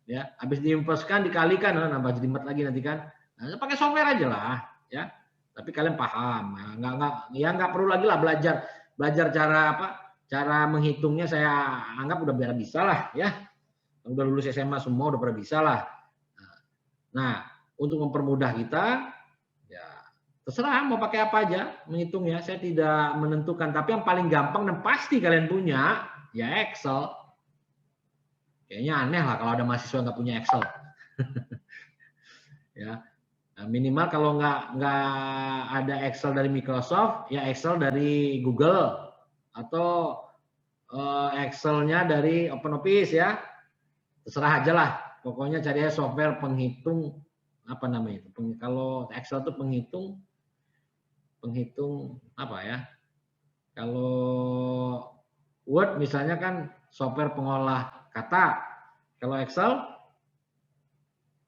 Ya, habis diinverskan dikalikan, nambah jelimet lagi nanti kan. Nah, pakai software aja lah, ya. Tapi kalian paham, nggak perlu lagi lah belajar cara menghitungnya. Saya anggap udah biar bisa lah, ya. Udah lulus SMA semua udah pada bisa lah. Nah, untuk mempermudah kita, ya terserah mau pakai apa aja menghitungnya. Saya tidak menentukan, tapi yang paling gampang dan pasti kalian punya ya Excel. Kayaknya aneh lah kalau ada mahasiswa nggak punya Excel. Ya, nah, minimal kalau nggak ada Excel dari Microsoft, ya Excel dari Google atau Excel-nya dari OpenOffice ya. Terserah aja lah. Pokoknya cari software penghitung apa namanya itu. Kalau Excel itu penghitung apa ya? Kalau Word misalnya kan software pengolah kata, kalau Excel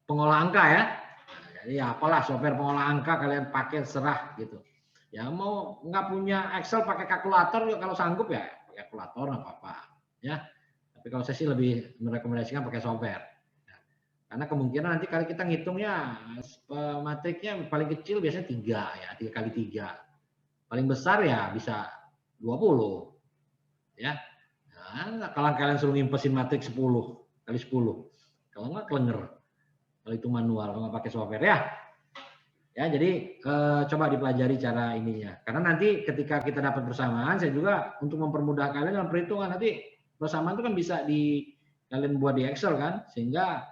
pengolah angka ya. Jadi apalah software pengolah angka kalian pakai serah gitu. Ya mau nggak punya Excel pakai kalkulator kalau sanggup ya pakai kalkulator nggak apa-apa ya. Tapi kalau saya sih lebih merekomendasikan pakai software. Karena kemungkinan nanti kalau kita ngitungnya matriknya paling kecil biasanya 3 ya, 3 kali 3. Paling besar ya bisa 20 ya. Nah, kalau kalian suruh ngimpesin matrik 10 kali 10, kalau nggak klenger. Kalau itu manual, kalau nggak pakai software ya. Ya, jadi coba dipelajari cara ininya. Karena nanti ketika kita dapat persamaan, saya juga untuk mempermudah kalian dalam perhitungan nanti persamaan itu kan bisa kalian buat di Excel kan, sehingga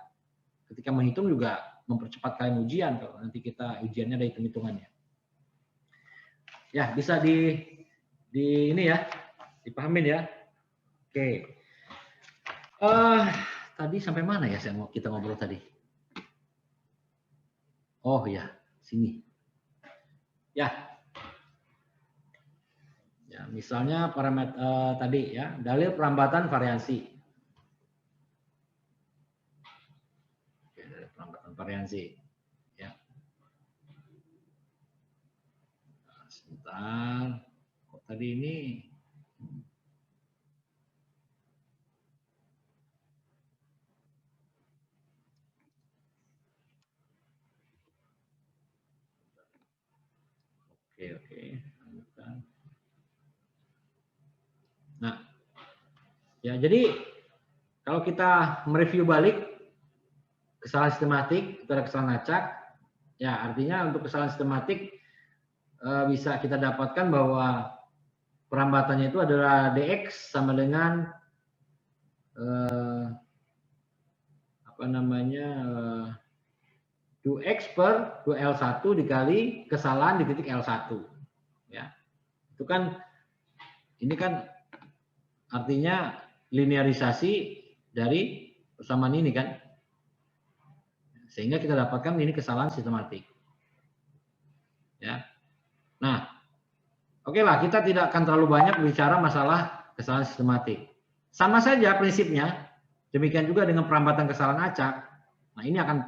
ketika menghitung juga mempercepat kalian ujian kalau nanti kita ujiannya ada hitung-hitungannya. Ya, bisa di ini ya, dipahamin ya. Oke. Tadi sampai mana ya kita ngobrol tadi? Oh ya, sini. Ya. Ya, misalnya parameter tadi ya, dalil perambatan variansi. Oke, dalil perambatan variansi. Ya. Nah, sebentar. Kok tadi ini Oke. Nah, ya jadi kalau kita mereview balik kesalahan sistematik itu ada kesalahan acak, ya artinya untuk kesalahan sistematik bisa kita dapatkan bahwa perambatannya itu adalah dx sama dengan apa namanya 2x per 2L1 dikali kesalahan di titik L1. Ya. Itu kan ini kan artinya linearisasi dari persamaan ini kan. Sehingga kita dapatkan ini kesalahan sistematik. Ya. Nah, oke lah, kita tidak akan terlalu banyak bicara masalah kesalahan sistematik. Sama saja prinsipnya. Demikian juga dengan perambatan kesalahan acak. Nah, ini akan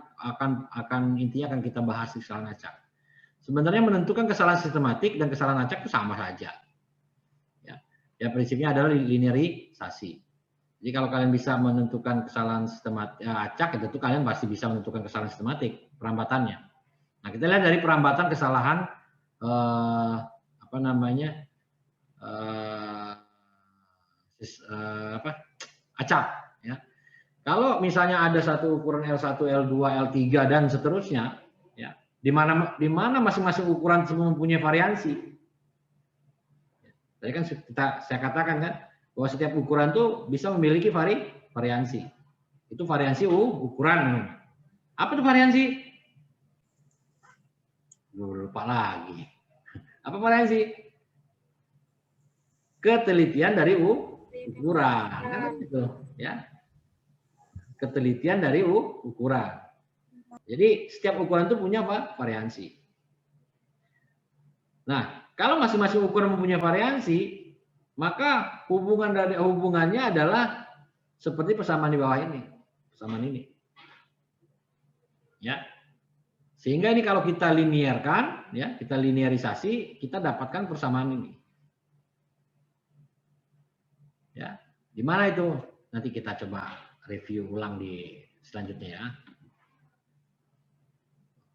intinya akan kita bahas di kesalahan acak. Sebenarnya menentukan kesalahan sistematik dan kesalahan acak itu sama saja. Ya, prinsipnya adalah linearisasi. Jadi kalau kalian bisa menentukan kesalahan sistematik acak, itu kalian pasti bisa menentukan kesalahan sistematik perambatannya. Nah, kita lihat dari perambatan kesalahan apa namanya acak. Ya. Kalau misalnya ada satu ukuran L1, L2, L3 dan seterusnya, ya, di mana masing-masing ukuran semua mempunyai variansi. Tadi kan saya katakan kan bahwa setiap ukuran itu bisa memiliki variansi. Itu variansi ukuran. Apa itu variansi? Lupa lagi. Apa variansi? Ketelitian dari ukuran. Kan itu, ya. Ketelitian dari ukuran. Jadi setiap ukuran itu punya apa? Variansi. Nah, kalau masing-masing ukuran mempunyai variansi, maka hubungannya adalah seperti persamaan di bawah ini, persamaan ini. Ya. Sehingga ini kalau kita linearkan, ya, kita linearisasi, kita dapatkan persamaan ini. Ya. Di mana itu? Nanti kita coba review ulang di selanjutnya ya.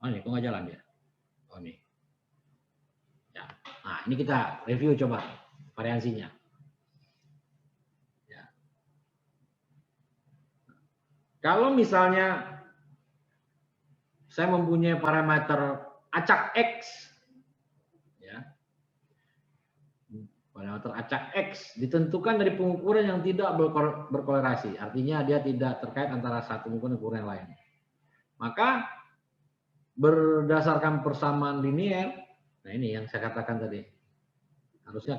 Oh ini kok nggak jalan ya? Oh ini. Ya. Nah ini kita review coba variansinya. Ya. Kalau misalnya saya mempunyai parameter acak X, ya, parameter acak X ditentukan dari pengukuran yang tidak berkolerasi, artinya dia tidak terkait antara satu ukuran dan ukuran yang lain. Maka berdasarkan persamaan linear, nah ini yang saya katakan tadi, harusnya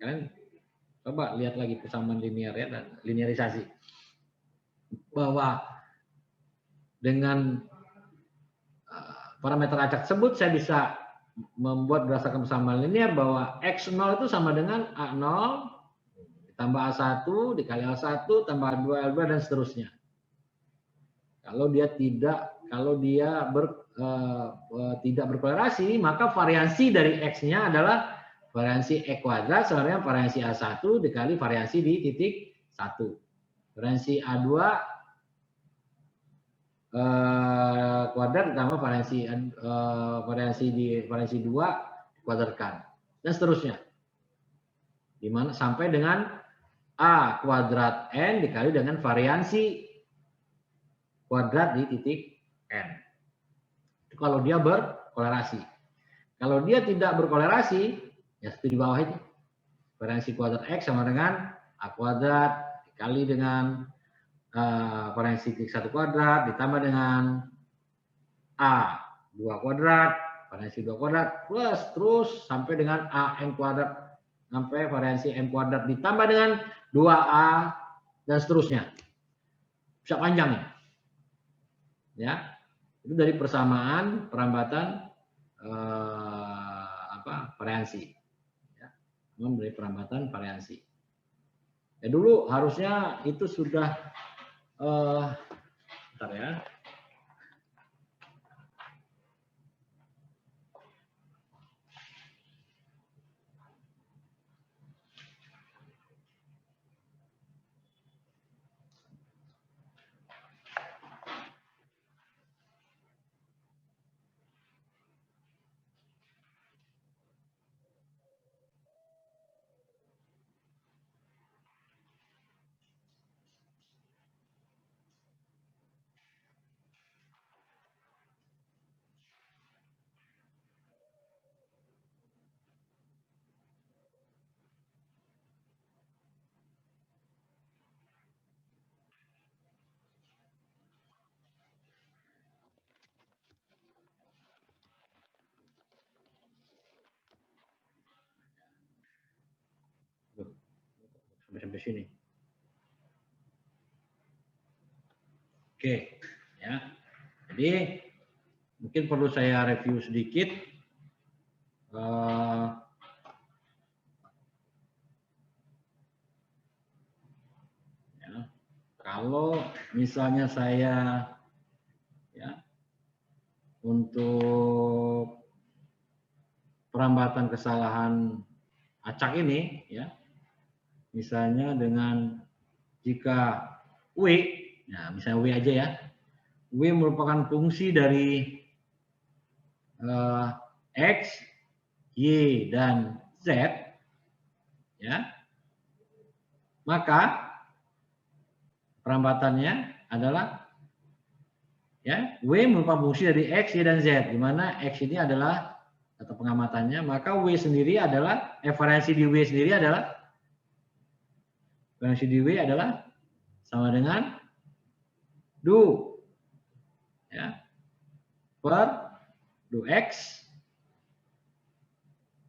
kalian coba lihat lagi persamaan linear ya dan linearisasi, bahwa dengan parameter acak tersebut saya bisa membuat berdasarkan persamaan linear bahwa X0 itu sama dengan A0 ditambah A1 dikali A1 tambah A2 L2 dan seterusnya. Kalau dia tidak berkolerasi, maka variansi dari X-nya adalah variansi E kuadrat sama dengan variansi A1 dikali variansi di titik 1. Variansi A2 kuadrat ditambah variansi 2 dikuadratkan dan seterusnya, dimana sampai dengan A kuadrat N dikali dengan variansi kuadrat di titik N. Itu kalau dia berkolerasi. Kalau dia tidak berkolerasi, ya seperti di bawah itu, variansi kuadrat X sama dengan A kuadrat dikali dengan variansi titik 1 kuadrat ditambah dengan A2 kuadrat, variansi 2 kuadrat, plus terus sampai dengan AN kuadrat, sampai variansi M kuadrat ditambah dengan 2A dan seterusnya. Bisa panjang ya. Itu dari persamaan perambatan variansi. Ya. memberi perambatan variansi. Ya dulu harusnya itu sudah bentar ya. Sampai sini. Oke, ya. Jadi mungkin perlu saya review sedikit. Ya, kalau misalnya saya ya untuk perambatan kesalahan acak ini ya, misalnya dengan jika W, nah misalnya W aja ya, W merupakan fungsi dari X, Y, dan Z, ya, maka perambatannya adalah ya W merupakan fungsi dari X, Y, dan Z, di mana X ini adalah atau pengamatannya, maka W sendiri adalah variansi di W sendiri adalah variansi di W adalah sama dengan du ya per du X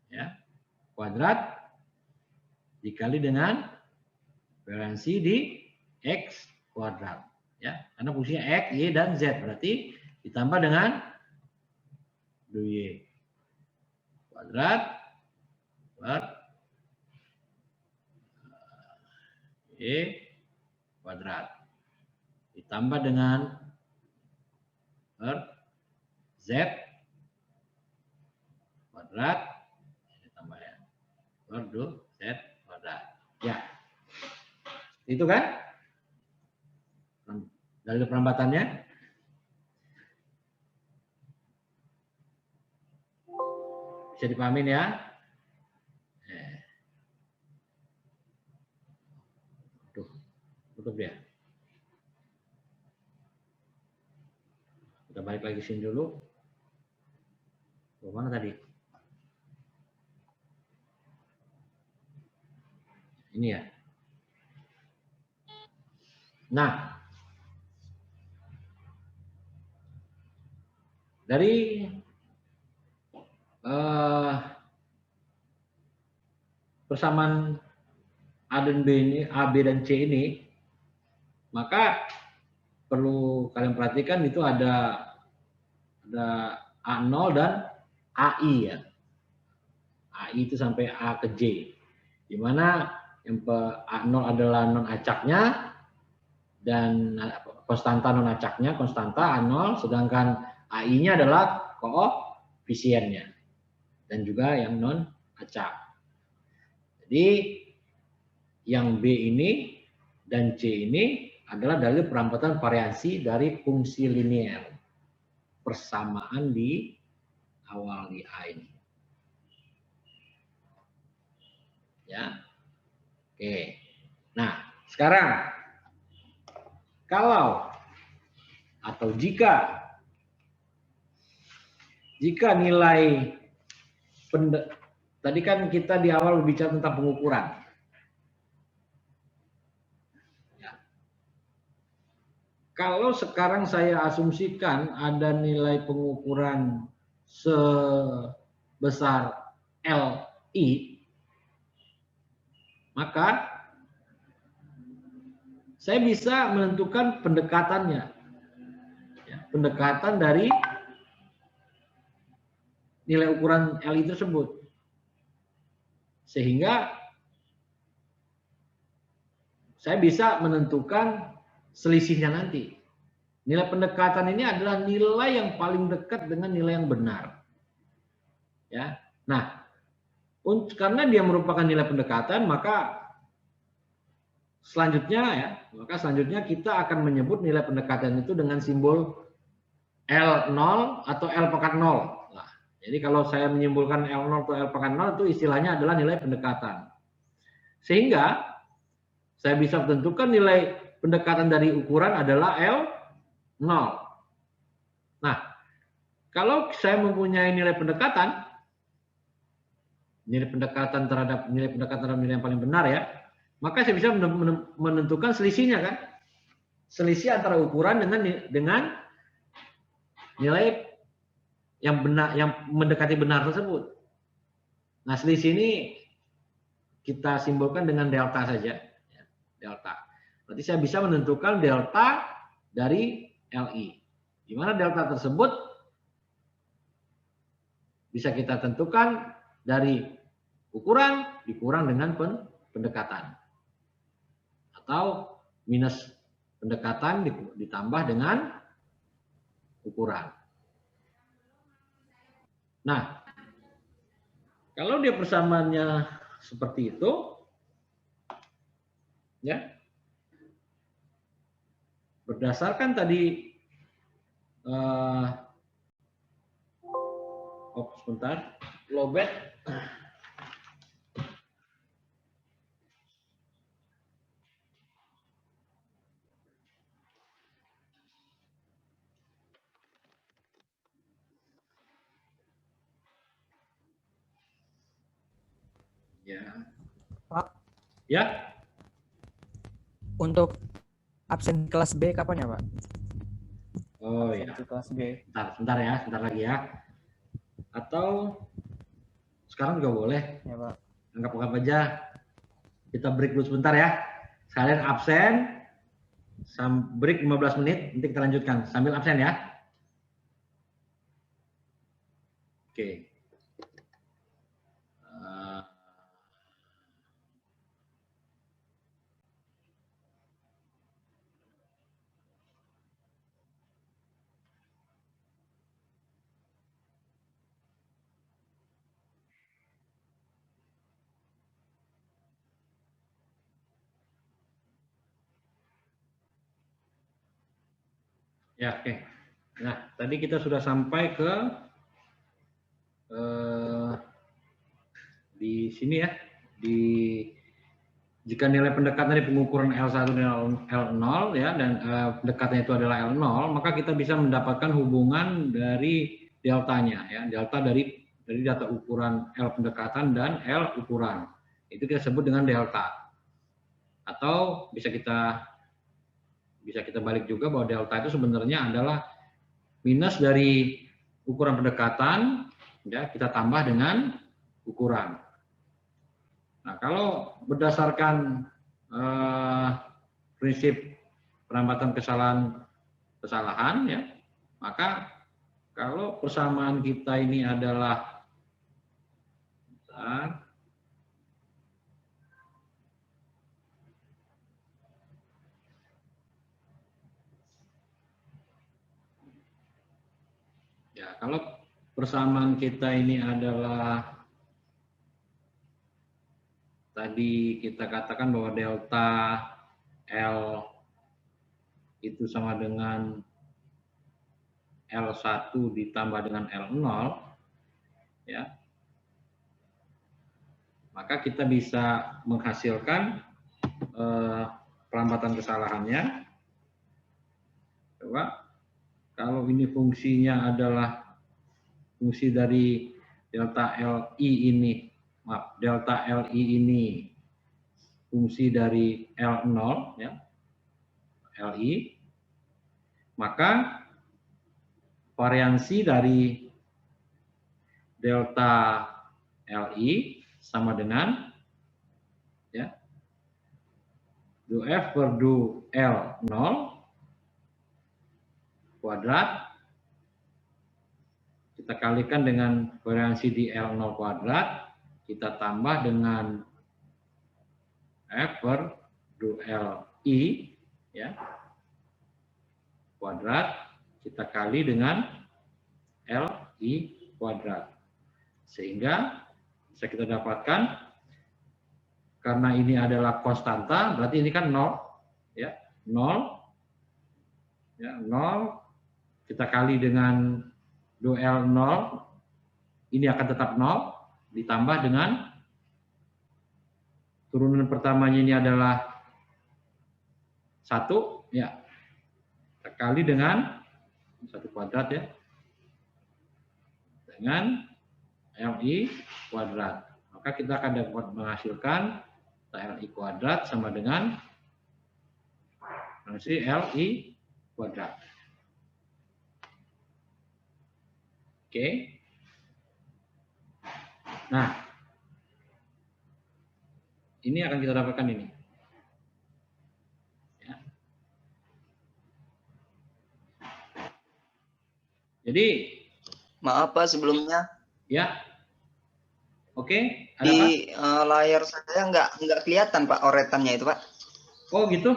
ya kuadrat dikali dengan variansi di X kuadrat ya, karena fungsinya X, Y, dan Z, berarti ditambah dengan du Y kuadrat per Y kuadrat ditambah dengan per Z kuadrat ditambah ya per du Z kuadrat ya, itu kan dalil perambatannya. Bisa dipahamin ya. Tuh, tutup dia. Kita balik lagi sini dulu. Mana tadi? Ini ya. Nah, dari persamaan A dan B ini, A, B, dan C ini, maka perlu kalian perhatikan itu ada A0 dan AI ya. AI itu sampai A ke J. Di mana yang A0 adalah non acaknya dan konstanta non acaknya, konstanta A0, sedangkan AI-nya adalah koefisiennya dan juga yang non acak. Jadi yang B ini dan C ini adalah dalil perambatan variansi dari fungsi linear persamaan di awal di A ini. Ya. Oke. Nah, sekarang kalau atau jika nilai tadi kan kita di awal berbicara tentang pengukuran. Ya. Kalau sekarang saya asumsikan ada nilai pengukuran sebesar LI, maka saya bisa menentukan pendekatannya. Ya, pendekatan dari nilai ukuran LI tersebut. Sehingga saya bisa menentukan selisihnya nanti. Nilai pendekatan ini adalah nilai yang paling dekat dengan nilai yang benar. Ya. Nah, karena dia merupakan nilai pendekatan, maka selanjutnya kita akan menyebut nilai pendekatan itu dengan simbol L0 atau L pangkat 0. Nah, jadi kalau saya menyimpulkan L0 atau L pangkat 0 itu istilahnya adalah nilai pendekatan. Sehingga saya bisa tentukan nilai pendekatan dari ukuran adalah L0. Nah, kalau saya mempunyai nilai pendekatan terhadap nilai yang paling benar ya, maka saya bisa menentukan selisihnya kan. Selisih antara ukuran dengan nilai yang benar, yang mendekati benar tersebut. Nah, selisih ini kita simbolkan dengan delta saja. Delta. Berarti saya bisa menentukan delta dari LI. Di mana delta tersebut bisa kita tentukan dari ukuran dikurang dengan pendekatan. Atau minus pendekatan ditambah dengan ukuran. Nah, kalau dia persamaannya seperti itu, ya, berdasarkan tadi, sebentar, lobet. Ya. Pak. Ya. Untuk absen kelas B kapan ya, Pak? Oh ya. Kelas B. Sebentar ya, sebentar lagi ya. Atau sekarang juga boleh. Ya, Pak. Anggap aja kita break dulu sebentar ya. Kalian absen, break 15 menit, nanti kita lanjutkan sambil absen ya. Oke. Ya, oke. Nah, tadi kita sudah sampai ke di sini ya. Jika nilai pendekatan dari pengukuran L1 dan L0 ya, dan pendekatannya itu adalah L0, maka kita bisa mendapatkan hubungan dari deltanya ya, delta dari data ukuran L pendekatan dan L ukuran. Itu kita sebut dengan delta. Atau bisa kita balik juga bahwa delta itu sebenarnya adalah minus dari ukuran pendekatan ya, kita tambah dengan ukuran. Nah, kalau berdasarkan prinsip penambatan kesalahan ya, maka kalau persamaan kita ini adalah ya, kalau persamaan kita ini adalah tadi kita katakan bahwa delta L itu sama dengan L1 ditambah dengan L0 ya. Maka kita bisa menghasilkan pelambatan kesalahannya. Coba kalau ini fungsinya adalah fungsi dari delta LI ini, delta LI ini fungsi dari L0 ya, LI, maka variansi dari delta LI sama dengan ya, DF per du L0 kuadrat kita kalikan dengan variansi di L0 kuadrat kita tambah dengan F per dual I, ya, kuadrat, kita kali dengan LI kuadrat. Sehingga bisa kita dapatkan, karena ini adalah konstanta, berarti ini kan 0, ya, 0, ya, 0, kita kali dengan dual 0, ini akan tetap 0, ditambah dengan turunan pertamanya ini adalah 1, ya, kita kali dengan 1 kuadrat, ya, dengan LI kuadrat. Maka kita akan dapat menghasilkan LI kuadrat sama dengan LI kuadrat. Oke. Nah, ini akan kita dapatkan ini. Ya. Jadi, Maaf Pak sebelumnya. ya. Oke, ada Di layar saya nggak kelihatan Pak oretannya itu Pak. Oh gitu?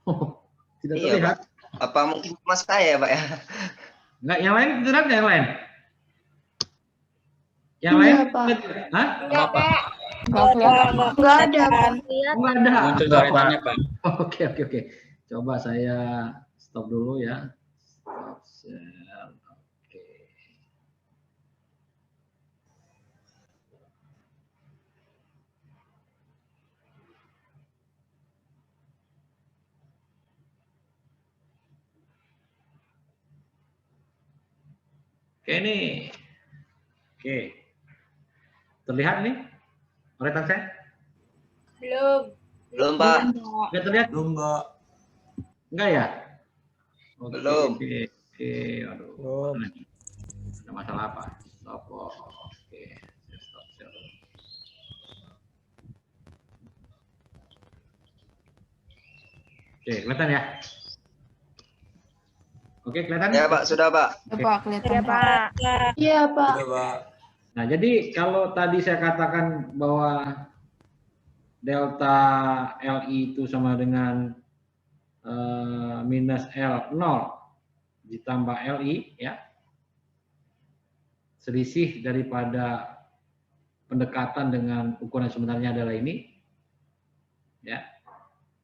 Oh, tidak Iya, terlihat. Pak. Apa mungkin cuma saya ya Pak ya? Enggak, yang lain terlihat nggak yang lain? Yang Iya, lain? Pak. Hah? Apa? Nggak kelihatan. Nggak ada. Enggak ada. Muncul coretannya, Pak. Oke. Coba saya stop dulu ya. Stop share. Oke. Oke nih. Oke. Terlihat nih oretan saya? Belum Pak. Enggak terlihat? Belum, Mbak. Enggak ya? Oke, Belum. Oke. Aduh. Belum. Ada masalah apa? Stop. Oke. Saya stop share dulu. Oke, kelihatan ya? Oke, kelihatan? Ya Pak, sudah Pak. Pak, kelihatan Pak. Iya, Pak. Udah, Pak. Nah, jadi kalau tadi saya katakan bahwa delta LI itu sama dengan minus L0 ditambah LI, ya, selisih daripada pendekatan dengan ukuran sebenarnya adalah ini, ya,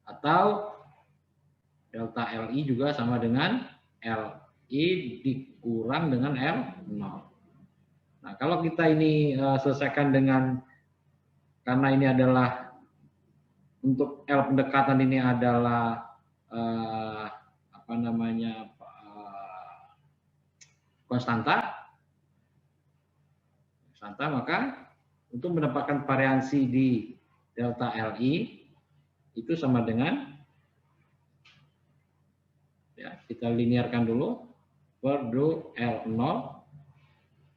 atau delta LI juga sama dengan LI dikurang dengan L0. Nah, kalau kita ini selesaikan dengan, karena ini adalah untuk L pendekatan ini adalah konstanta, maka untuk mendapatkan variansi di delta LI itu sama dengan, ya, kita linearkan dulu per L0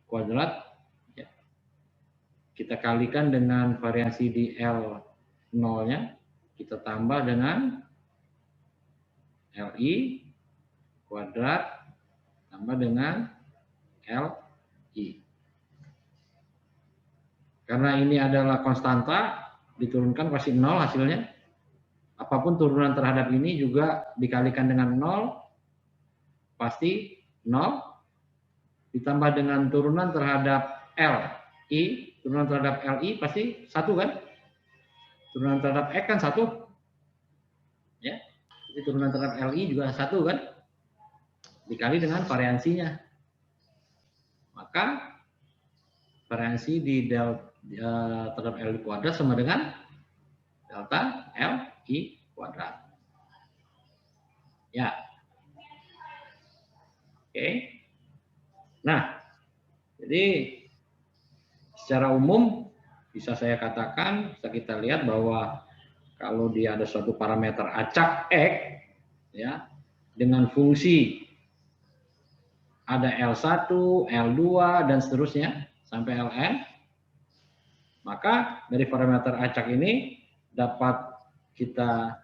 kuadrat, ya. Kita kalikan dengan variansi di L0-nya, kita tambah dengan LI kuadrat tambah dengan LI. Karena ini adalah konstanta, diturunkan pasti 0 hasilnya. Apapun turunan terhadap ini juga dikalikan dengan 0, pasti 0. Ditambah dengan turunan terhadap LI, turunan terhadap LI pasti 1 kan? Turunan terhadap X kan 1. Ya. Jadi turunan terhadap LI juga 1 kan? Dikali dengan variansinya. Maka variansi di terhadap LI kuadrat sama dengan delta LI kuadrat. Ya. Oke. Nah, jadi secara umum bisa saya katakan, bisa kita lihat bahwa kalau dia ada suatu parameter acak X, ya, dengan fungsi ada L1, L2 dan seterusnya sampai Ln, maka dari parameter acak ini dapat kita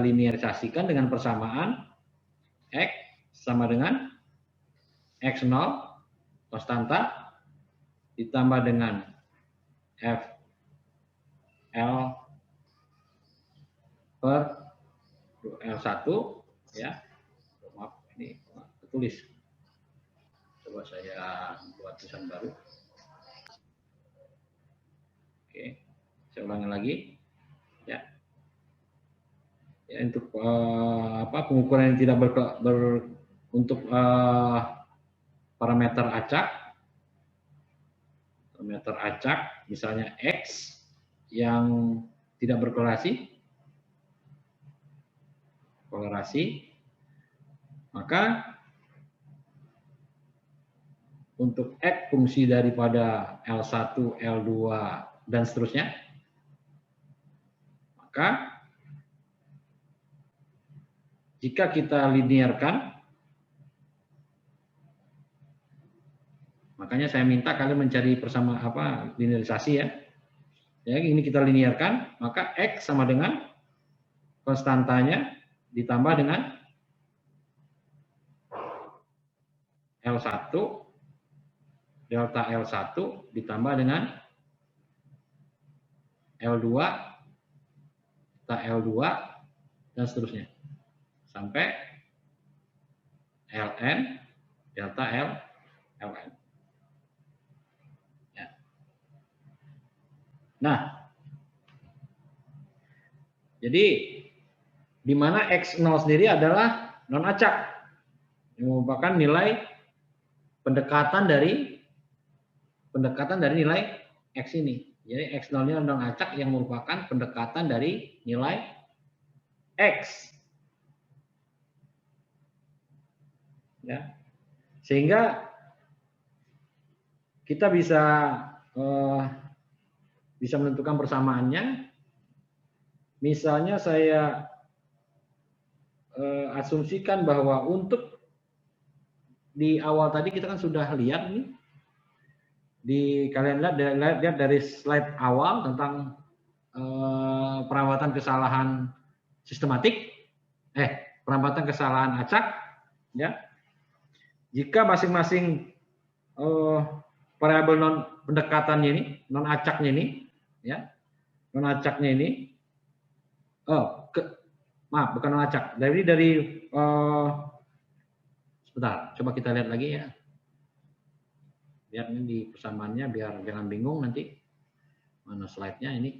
linearisasikan dengan persamaan X sama dengan X0 konstanta ditambah dengan FL per L1 ya. Maaf, ini tertulis. Coba saya buat tulisan baru. Oke, saya ulangi lagi ya. Ya, untuk pengukuran yang tidak untuk parameter acak misalnya X yang tidak berkorelasi, maka untuk X fungsi daripada L1, L2 dan seterusnya, maka jika kita linearkan, makanya saya minta kalian mencari linearisasi ya. Ya, ini kita linearkan, maka X sama dengan konstantanya ditambah dengan L1, delta L1 ditambah dengan L2, delta L2, dan seterusnya. Sampai Ln, delta Ln. Ya. Nah, jadi di mana X0 sendiri adalah non-acak, yang merupakan nilai pendekatan dari nilai X ini. Jadi X0-nya non-acak yang merupakan pendekatan dari nilai X. Ya. Sehingga kita bisa menentukan persamaannya. Misalnya saya asumsikan bahwa untuk di awal tadi kita kan sudah lihat nih, kalian lihat dari slide awal tentang perawatan kesalahan sistematik, perawatan kesalahan acak, ya. Jika masing-masing variabel non pendekatannya ini, non acaknya ini, ya, non acaknya ini, maaf, bukan non acak. Dari sebentar, coba kita lihat lagi ya. Lihat ini di persamaannya biar jangan bingung nanti. Mana slide-nya ini?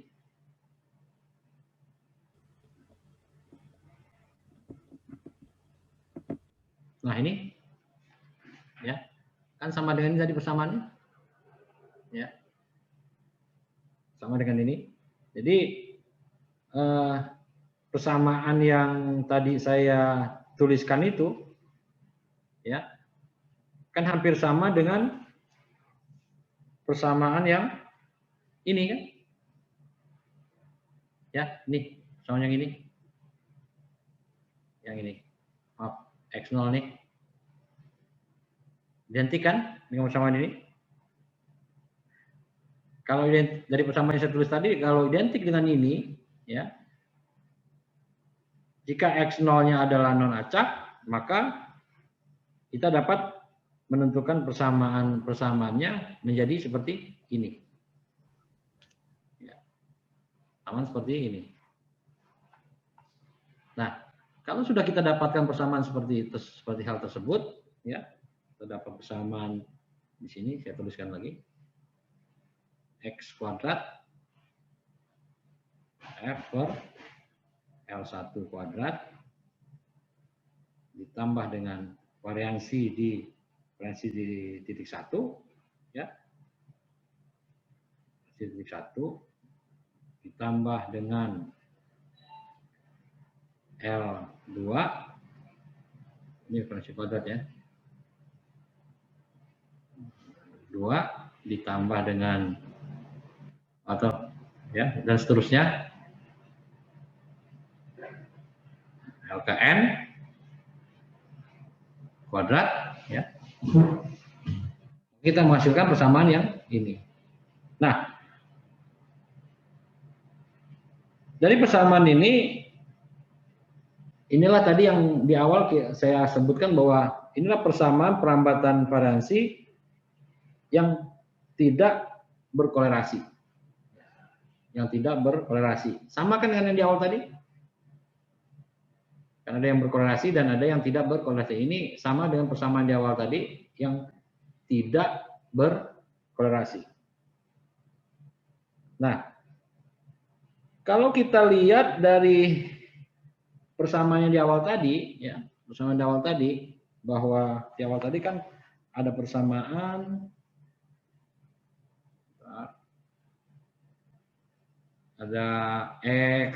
Nah, ini. Ya. Kan sama dengan ini tadi persamaannya. Ya. Sama dengan ini. Jadi persamaan yang tadi saya tuliskan itu, ya, kan hampir sama dengan persamaan yang ini kan, ya, ini sama yang ini, maaf, X0 nih, identik kan dengan persamaan ini. Kalau dari persamaan yang saya tulis tadi, kalau identik dengan ini, ya, jika X0-nya adalah non-acak, maka kita dapat menentukan persamaannya menjadi seperti ini. Ya. Sama seperti ini. Nah, kalau sudah kita dapatkan persamaan seperti hal tersebut, ya, terdapat persamaan di sini, saya tuliskan lagi. X kuadrat F per L1 kuadrat ditambah dengan variansi di titik 1, ya, titik 1 ditambah dengan L2, ini variansi kuadrat ya, 2 ditambah dengan atau ya dan seterusnya LKN kuadrat, ya. Kita menghasilkan persamaan yang ini. Nah, dari persamaan ini, inilah tadi yang di awal saya sebutkan bahwa inilah persamaan perambatan variansi yang tidak berkolerasi. Yang tidak berkolerasi. Sama kan dengan yang di awal tadi? Kan ada yang berkolerasi dan ada yang tidak berkolerasi. Ini sama dengan persamaan di awal tadi yang tidak berkolerasi. Nah, kalau kita lihat dari persamaannya di awal tadi, ya, persamaan di awal tadi, bahwa di awal tadi kan ada persamaan, ada X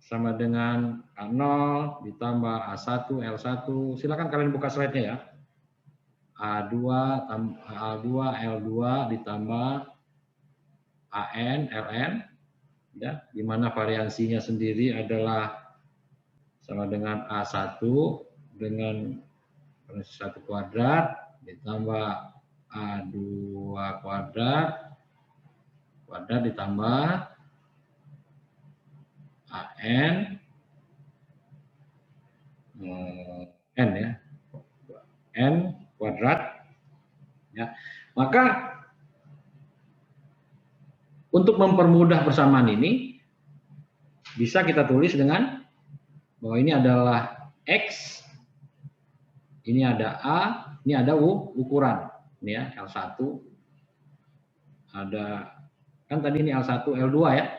sama dengan A0 ditambah A1, L1. Silakan kalian buka slide-nya ya. A2, L2 ditambah AN, LN. Ya, di mana variansinya sendiri adalah sama dengan A1 dengan 1 kuadrat ditambah A2 kuadrat ditambah AN N ya, N kuadrat ya. Maka untuk mempermudah persamaan ini bisa kita tulis dengan bahwa ini adalah X, ini ada A, ini ada ukuran ini ya, L1 ada, kan tadi ini L1 L2 ya.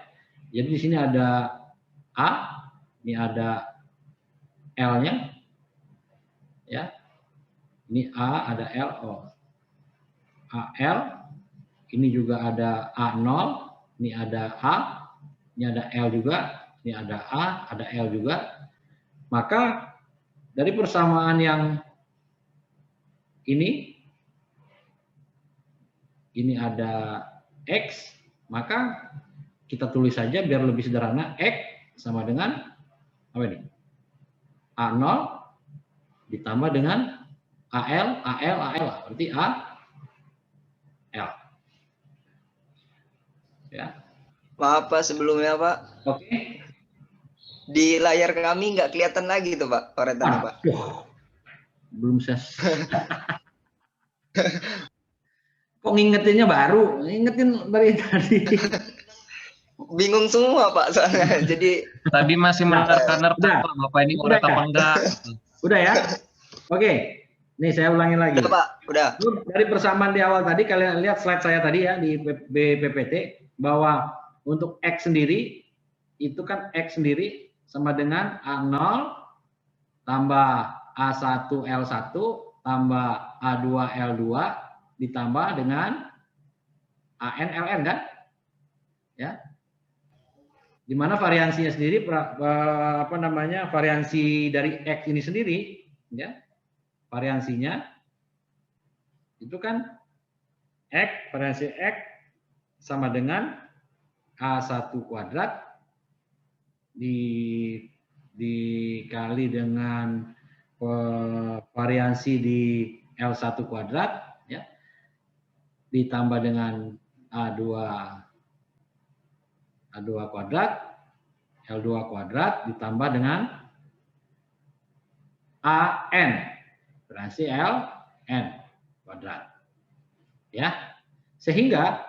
Jadi di sini ada A, ini ada L-nya, ya. Ini A, ada L, AL, ini juga ada A0, ini ada A, ini ada L juga, ini ada A, ada L juga. Maka dari persamaan yang ini ada X, maka kita tulis saja biar lebih sederhana, X sama dengan apa ini? A0 ditambah dengan AL, berarti AL. Ya. Maaf Pak sebelumnya Pak. Oke. Di layar kami nggak kelihatan lagi tuh Pak coretannya Pak. Belum saya. Kok ngingetinnya baru? Ngingetin dari tadi. Bingung semua Pak soalnya. Jadi tadi masih menerka-nerka Pak, Bapak ini udah apa enggak? Udah ya? Oke. Nih saya ulangin lagi. Udah Pak, udah. Dari persamaan di awal tadi kalian lihat slide saya tadi ya di PPT bahwa untuk X sendiri itu kan X sendiri sama dengan A0 tambah A1 L1 tambah A2 L2 ditambah dengan AN LN kan? Ya. Di mana variansinya sendiri variansi dari X ini sendiri ya. Variansinya itu kan X, variansi X sama dengan A1 kuadrat dikali dengan variansi di L1 kuadrat ya, ditambah dengan A2 kuadrat, L2 kuadrat ditambah dengan AN, variansi LN kuadrat. Ya. Sehingga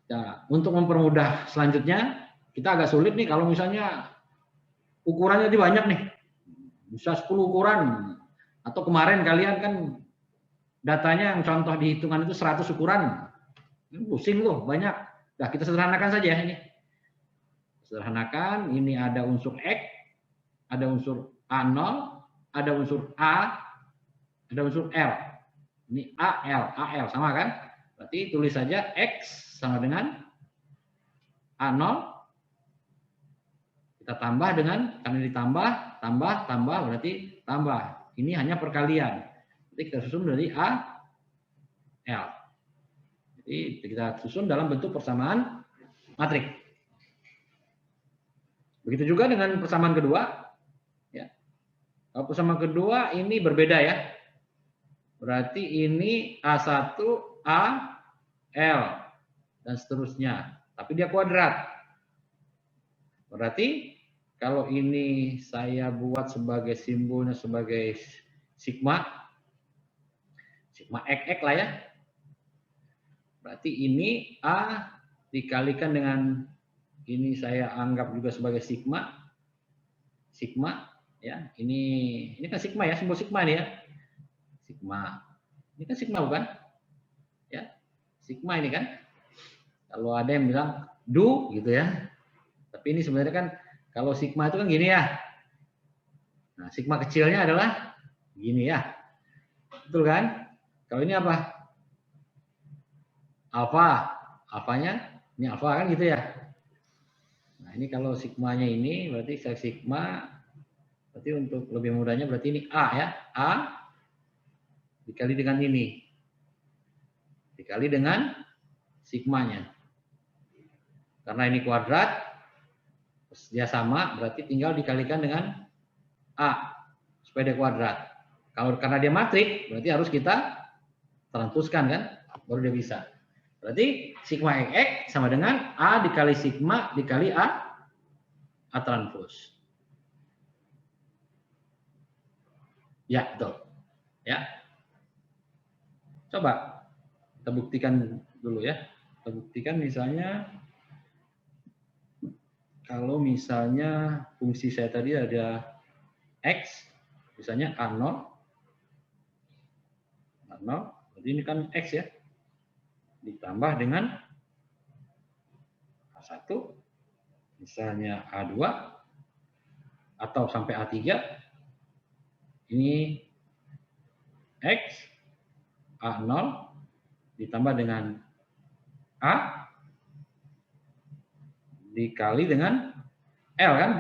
ya, untuk mempermudah selanjutnya kita agak sulit nih kalau misalnya ukurannya jadi banyak nih. Bisa 10 ukuran atau kemarin kalian kan datanya yang contoh di hitungan itu 100 ukuran. Pusing tuh banyak. Nah, kita sederhanakan saja ini. Sederhanakan, ini ada unsur X, ada unsur A0, ada unsur A, ada unsur L. Ini AL sama kan? Berarti tulis saja X sama dengan A0. Kita tambah dengan, karena ditambah, tambah, berarti tambah. Ini hanya perkalian. Jadi kita susun dari A, L. Jadi kita susun dalam bentuk persamaan matrik. Begitu juga dengan persamaan kedua. Ya. Kalau persamaan kedua ini berbeda ya. Berarti ini A1, A, L, dan seterusnya. Tapi dia kuadrat. Berarti kalau ini saya buat sebagai simbolnya sebagai sigma XX lah ya. Berarti ini A dikalikan dengan ini saya anggap juga sebagai sigma. Sigma ya. Ini kan sigma ya, simbol sigma ini ya. Sigma. Ini kan sigma bukan? Ya. Sigma ini kan. Kalau ada yang bilang do gitu ya. Tapi ini sebenarnya kan kalau sigma itu kan gini ya. Nah, sigma kecilnya adalah gini ya. Betul kan? Kalau ini apa? Alfa. Alfanya ini alfa kan gitu ya. Nah, ini kalau sigmanya ini berarti saya sigma, berarti untuk lebih mudahnya berarti ini A ya. A dikali dengan ini. Dikali dengan sigmanya. Karena ini kuadrat, dia sama, berarti tinggal dikalikan dengan A supaya dia kuadrat. Kalau karena dia matrik, berarti harus kita transpuskan kan, baru dia bisa. Berarti sigma XX sama dengan A dikali sigma dikali A transpus. Ya, betul. Ya. Coba kita buktikan dulu ya. Kita buktikan misalnya kalau misalnya fungsi saya tadi ada X, misalnya A0. A0, jadi ini kan X ya. Ditambah dengan A1, misalnya A2, atau sampai A3, ini X, A0, ditambah dengan A, dikali dengan L kan,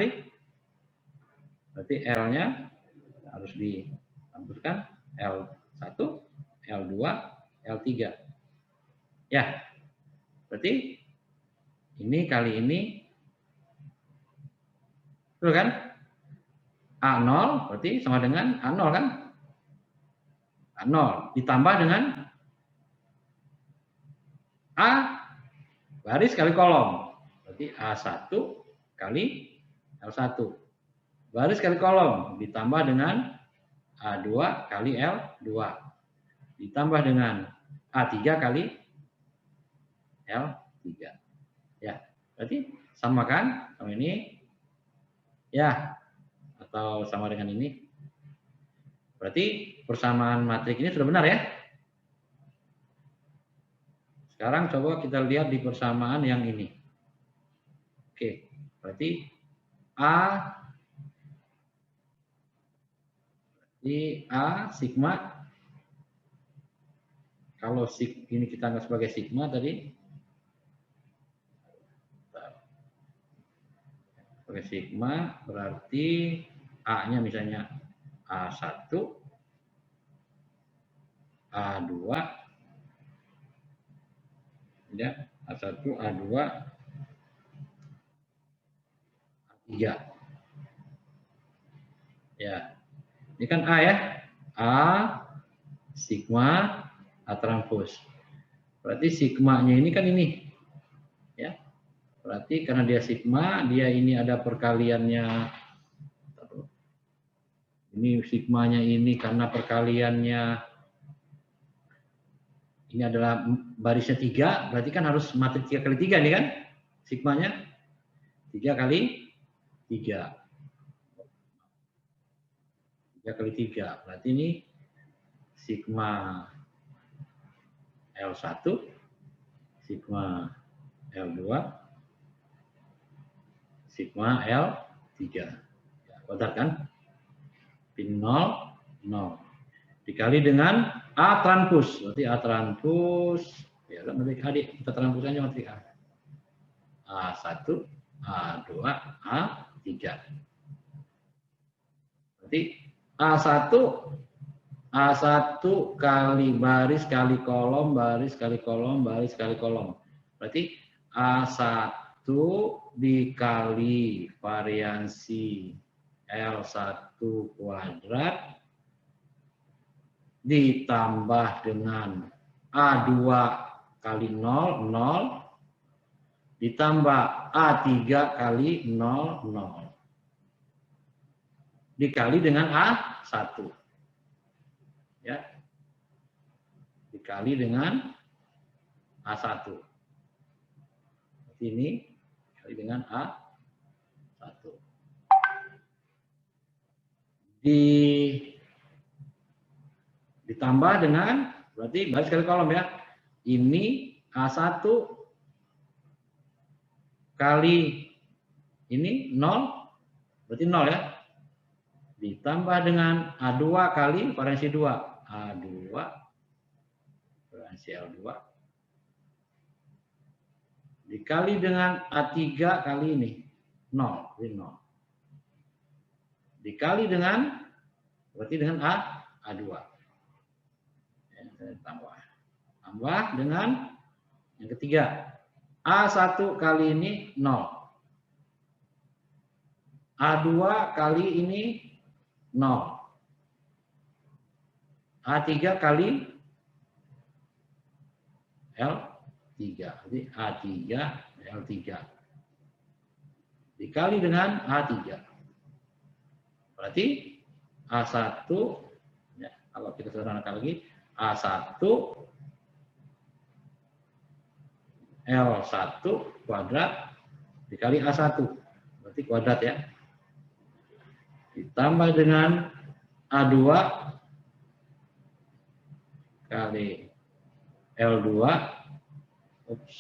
berarti L-nya harus ditambahkan L1, L2, L3. Ya, berarti ini kali ini, betul kan? A0 berarti sama dengan A0 kan? A0 ditambah dengan A baris kali kolom. Berarti A1 kali L1. Baris kali kolom ditambah dengan A2 kali L2. Ditambah dengan A3 kali L3. Ya, berarti sama kan sama ini? Ya, atau sama dengan ini? Berarti persamaan matrik ini sudah benar ya? Sekarang coba kita lihat di persamaan yang ini. Oke, berarti A sigma, kalau ini kita anggap sebagai sigma tadi, sebagai sigma berarti A-nya misalnya A1, A2, ya, A1, A2, A3. Ya, ini kan A ya, A sigma A transpos. Berarti sigmanya ini kan ini, ya. Berarti karena dia sigma, dia ini ada perkaliannya. Ini sigmanya ini karena perkaliannya ini adalah barisnya 3, berarti kan harus matrik 3 kali 3 nih kan? Sigmanya 3 kali 3. 3 kali 3. Berarti ini sigma L1, sigma L2, sigma L3. Ya, benar kan? Pin 0, 0. Dikali dengan A transpus. Berarti A transpus. Ya, matrik A, kita transpus aja matrik A. A1, A2, A3. Berarti A1 kali baris kali kolom, baris kali kolom, baris kali kolom. Berarti A1 dikali variansi L1 kuadrat ditambah dengan A2 kali 0, 0, ditambah A3 kali 0, 0. Dikali dengan A1. Ya. Dikali dengan A1. Berarti ini kali dengan A1. Ditambah dengan, berarti baris kali kolom ya. Ini A1 kali ini 0, berarti 0 ya. Ditambah dengan A2 kali variansi 2. A2 variansi L2. Dikali dengan A3 kali ini. 0, berarti 0. Dikali dengan, berarti dengan A2. Ya, tambah dengan yang ketiga. A1 kali ini 0. A2 kali ini 0. A3 kali L3. Jadi A3 L3. Dikali dengan A3. Berarti A1, ya, kalau kita sederhanakan lagi, A1 L1 kuadrat dikali A1. Berarti kuadrat ya. Ditambah dengan A2 kali L2. Ups.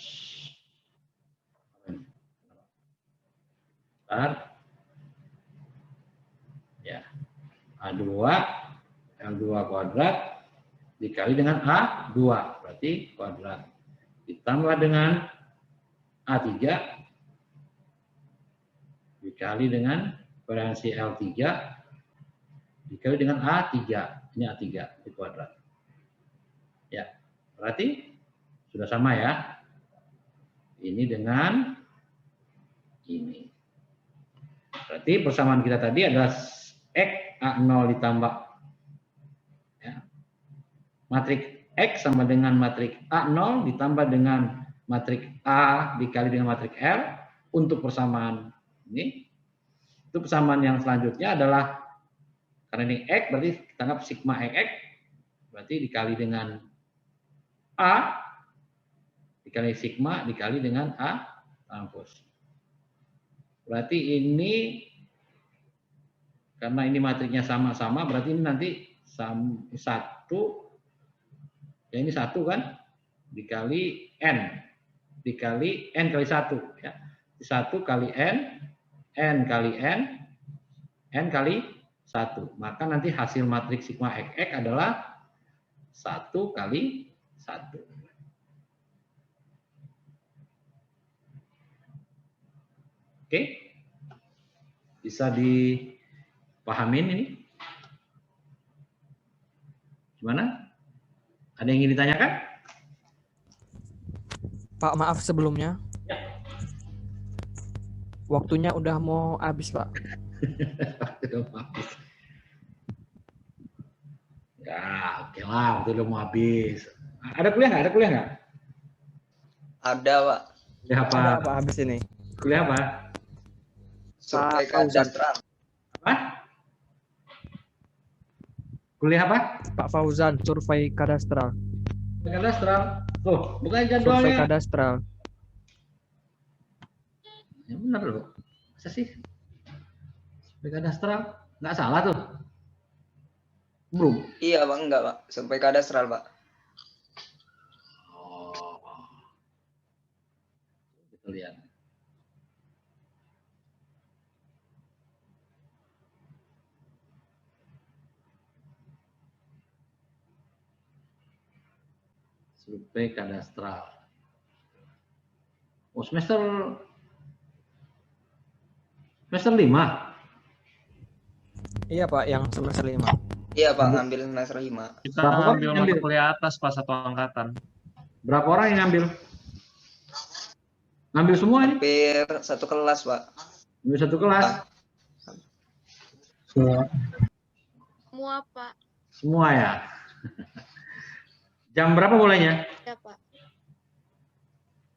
Bentar. Ya. A2 L2 kuadrat dikali dengan A2. Berarti kuadrat. Ditambah dengan A3 dikali dengan variansi L3 dikali dengan A3. Ini A3 di kuadrat. Ya, berarti sudah sama ya. Ini dengan ini. Berarti persamaan kita tadi adalah X A0 ditambah ya, matriks X sama dengan matriks A0 ditambah dengan matriks A dikali dengan matriks L untuk persamaan ini. Itu persamaan yang selanjutnya adalah, karena ini X berarti kita anggap sigma X berarti dikali dengan A dikali sigma dikali dengan A transpos. Berarti ini karena ini matriksnya sama-sama berarti ini nanti 1 ya, ini 1 kan dikali N dikali N kali 1 ya. 1 kali N kali N kali 1. Maka nanti hasil matriks sigma XX adalah 1 kali 1. Oke? Bisa dipahamin ini? Gimana? Ada yang ingin ditanyakan? Pak, maaf sebelumnya. Ya. Waktunya udah mau habis, Pak. Udah mau habis. Ya, oke lah, udah mau habis. Ada kuliah nggak? Ada kuliah nggak? Ada, Pak. Kuliah apa? Ada, Pak, habis ini. Kuliah apa? Survei kadastral. Apa? Kuliah apa? Pak Fauzan, survei kadastral. Kadastral. Oh, bukan Survei jadwalnya. kadastral. Ya benar loh. Masa sih? Survei kadastral. Nggak salah tuh. Belum. Iya, Pak, enggak, Pak. Survei kadastral, Pak. Oh. Kita lihat. Survei kadastral. Oh, semester 5. Iya, Pak, yang semester 5. Iya, Pak, ngambil semester 5. Kita Berapa orang ambil yang mata ambil? kuliah atas pas satu angkatan. Berapa orang yang ngambil? Ngambil semua ini? Hampir satu kelas, Pak. Ngambil satu kelas? Semua, Pak. Semua ya? Jam berapa mulainya? Ya, Pak.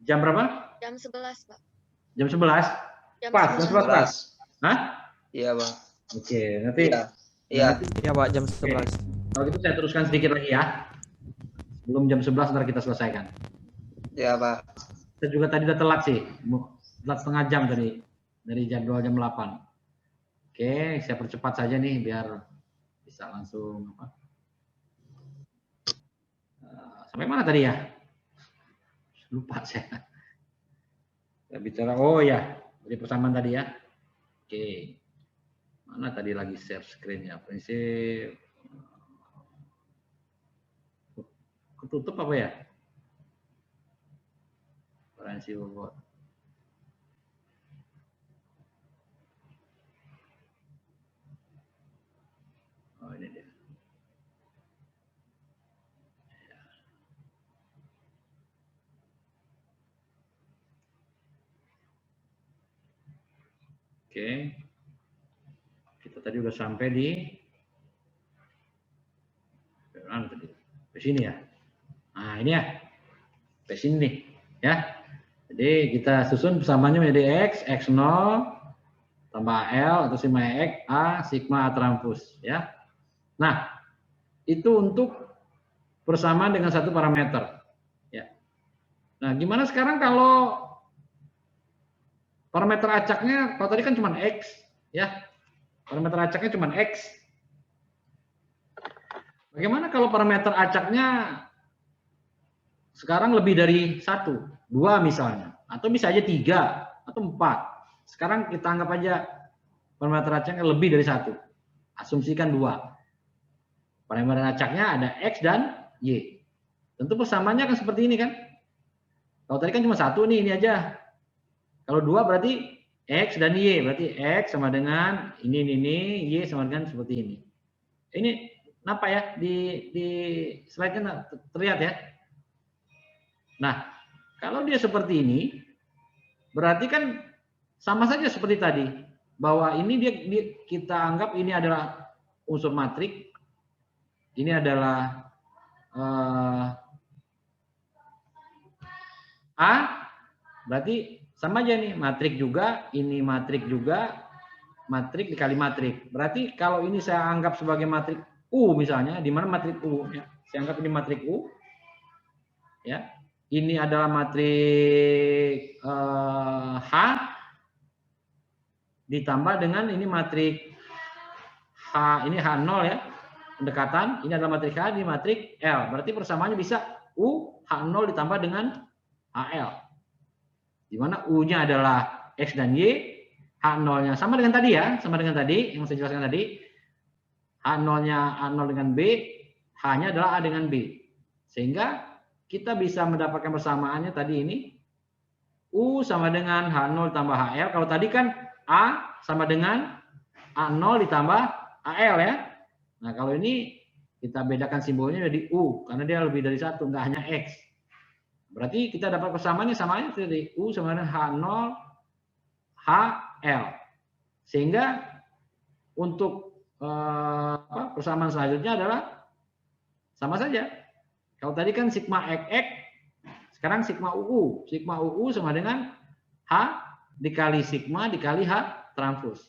Jam berapa? Jam 11, Pak. Jam 11? Jam Pas, jam 11 pas? Hah? Iya, Pak. Oke, nanti Iya. Iya. Iya, Pak, jam 11. kalau gitu saya teruskan sedikit lagi ya. Sebelum jam 11 ntar kita selesaikan. Ya, Pak. Kita juga tadi udah telat sih. Telat setengah jam tadi. Dari jadwal jam 8. Oke, saya percepat saja nih biar bisa langsung apa. Sampai mana tadi ya? Lupa saya. Saya bicara, oh ya, dari persamaan tadi ya. Oke. Mana tadi lagi share screen-nya? Prinsip ketutup apa ya? Referensi bobot. Oh, ini dia. Oke. Kita tadi udah sampai di mana tadi? Di sini ya. Nah, ini ya. Di sini nih, ya. Jadi kita susun persamaannya menjadi X 0 tambah L atau sigma X A sigma A transpus, ya. Nah, itu untuk persamaan dengan satu parameter, ya. Nah, gimana sekarang kalau parameter acaknya, kalau tadi kan cuma X, ya. Parameter acaknya cuma X. Bagaimana kalau parameter acaknya sekarang lebih dari 1, 2 misalnya, atau bisa aja 3 atau 4. Sekarang kita anggap aja parameter acaknya lebih dari 1. Asumsikan 2. Parameter acaknya ada X dan Y. Tentu persamaannya akan seperti ini kan. Kalau tadi kan cuma 1 nih, ini aja. Kalau 2 berarti X dan Y. Berarti X sama dengan ini, Y sama dengan seperti ini. Ini kenapa ya? Di slide-nya terlihat ya. Nah, kalau dia seperti ini, berarti kan sama saja seperti tadi. Bahwa ini kita anggap ini adalah unsur matrik. Ini adalah A, berarti sama aja nih, matrik juga, ini matrik juga, matrik dikali matrik. Berarti kalau ini saya anggap sebagai matrik U misalnya, di mana matrik U? Ya. Saya anggap ini matrik U. Ya. Ini adalah matrik H ditambah dengan ini matrik H, ini H0 ya, pendekatan. Ini adalah matrik H, ini matrik L. Berarti persamaannya bisa U H0 ditambah dengan HL. Di mana U-nya adalah X dan Y, H0-nya sama dengan tadi ya, sama dengan tadi yang saya jelaskan tadi. H0-nya A0 dengan B, H-nya adalah A dengan B. Sehingga kita bisa mendapatkan persamaannya tadi ini U sama dengan H0 tambah HL. Kalau tadi kan A sama dengan A0 ditambah AL ya. Nah kalau ini kita bedakan simbolnya jadi U karena dia lebih dari 1, nggak hanya X. Berarti kita dapat persamaannya sama aja dari U sama dengan H0 HL. Sehingga untuk persamaan selanjutnya adalah sama saja. Kalau tadi kan sigma XX, sekarang sigma UU. Sigma UU sama dengan H dikali sigma dikali H transpus.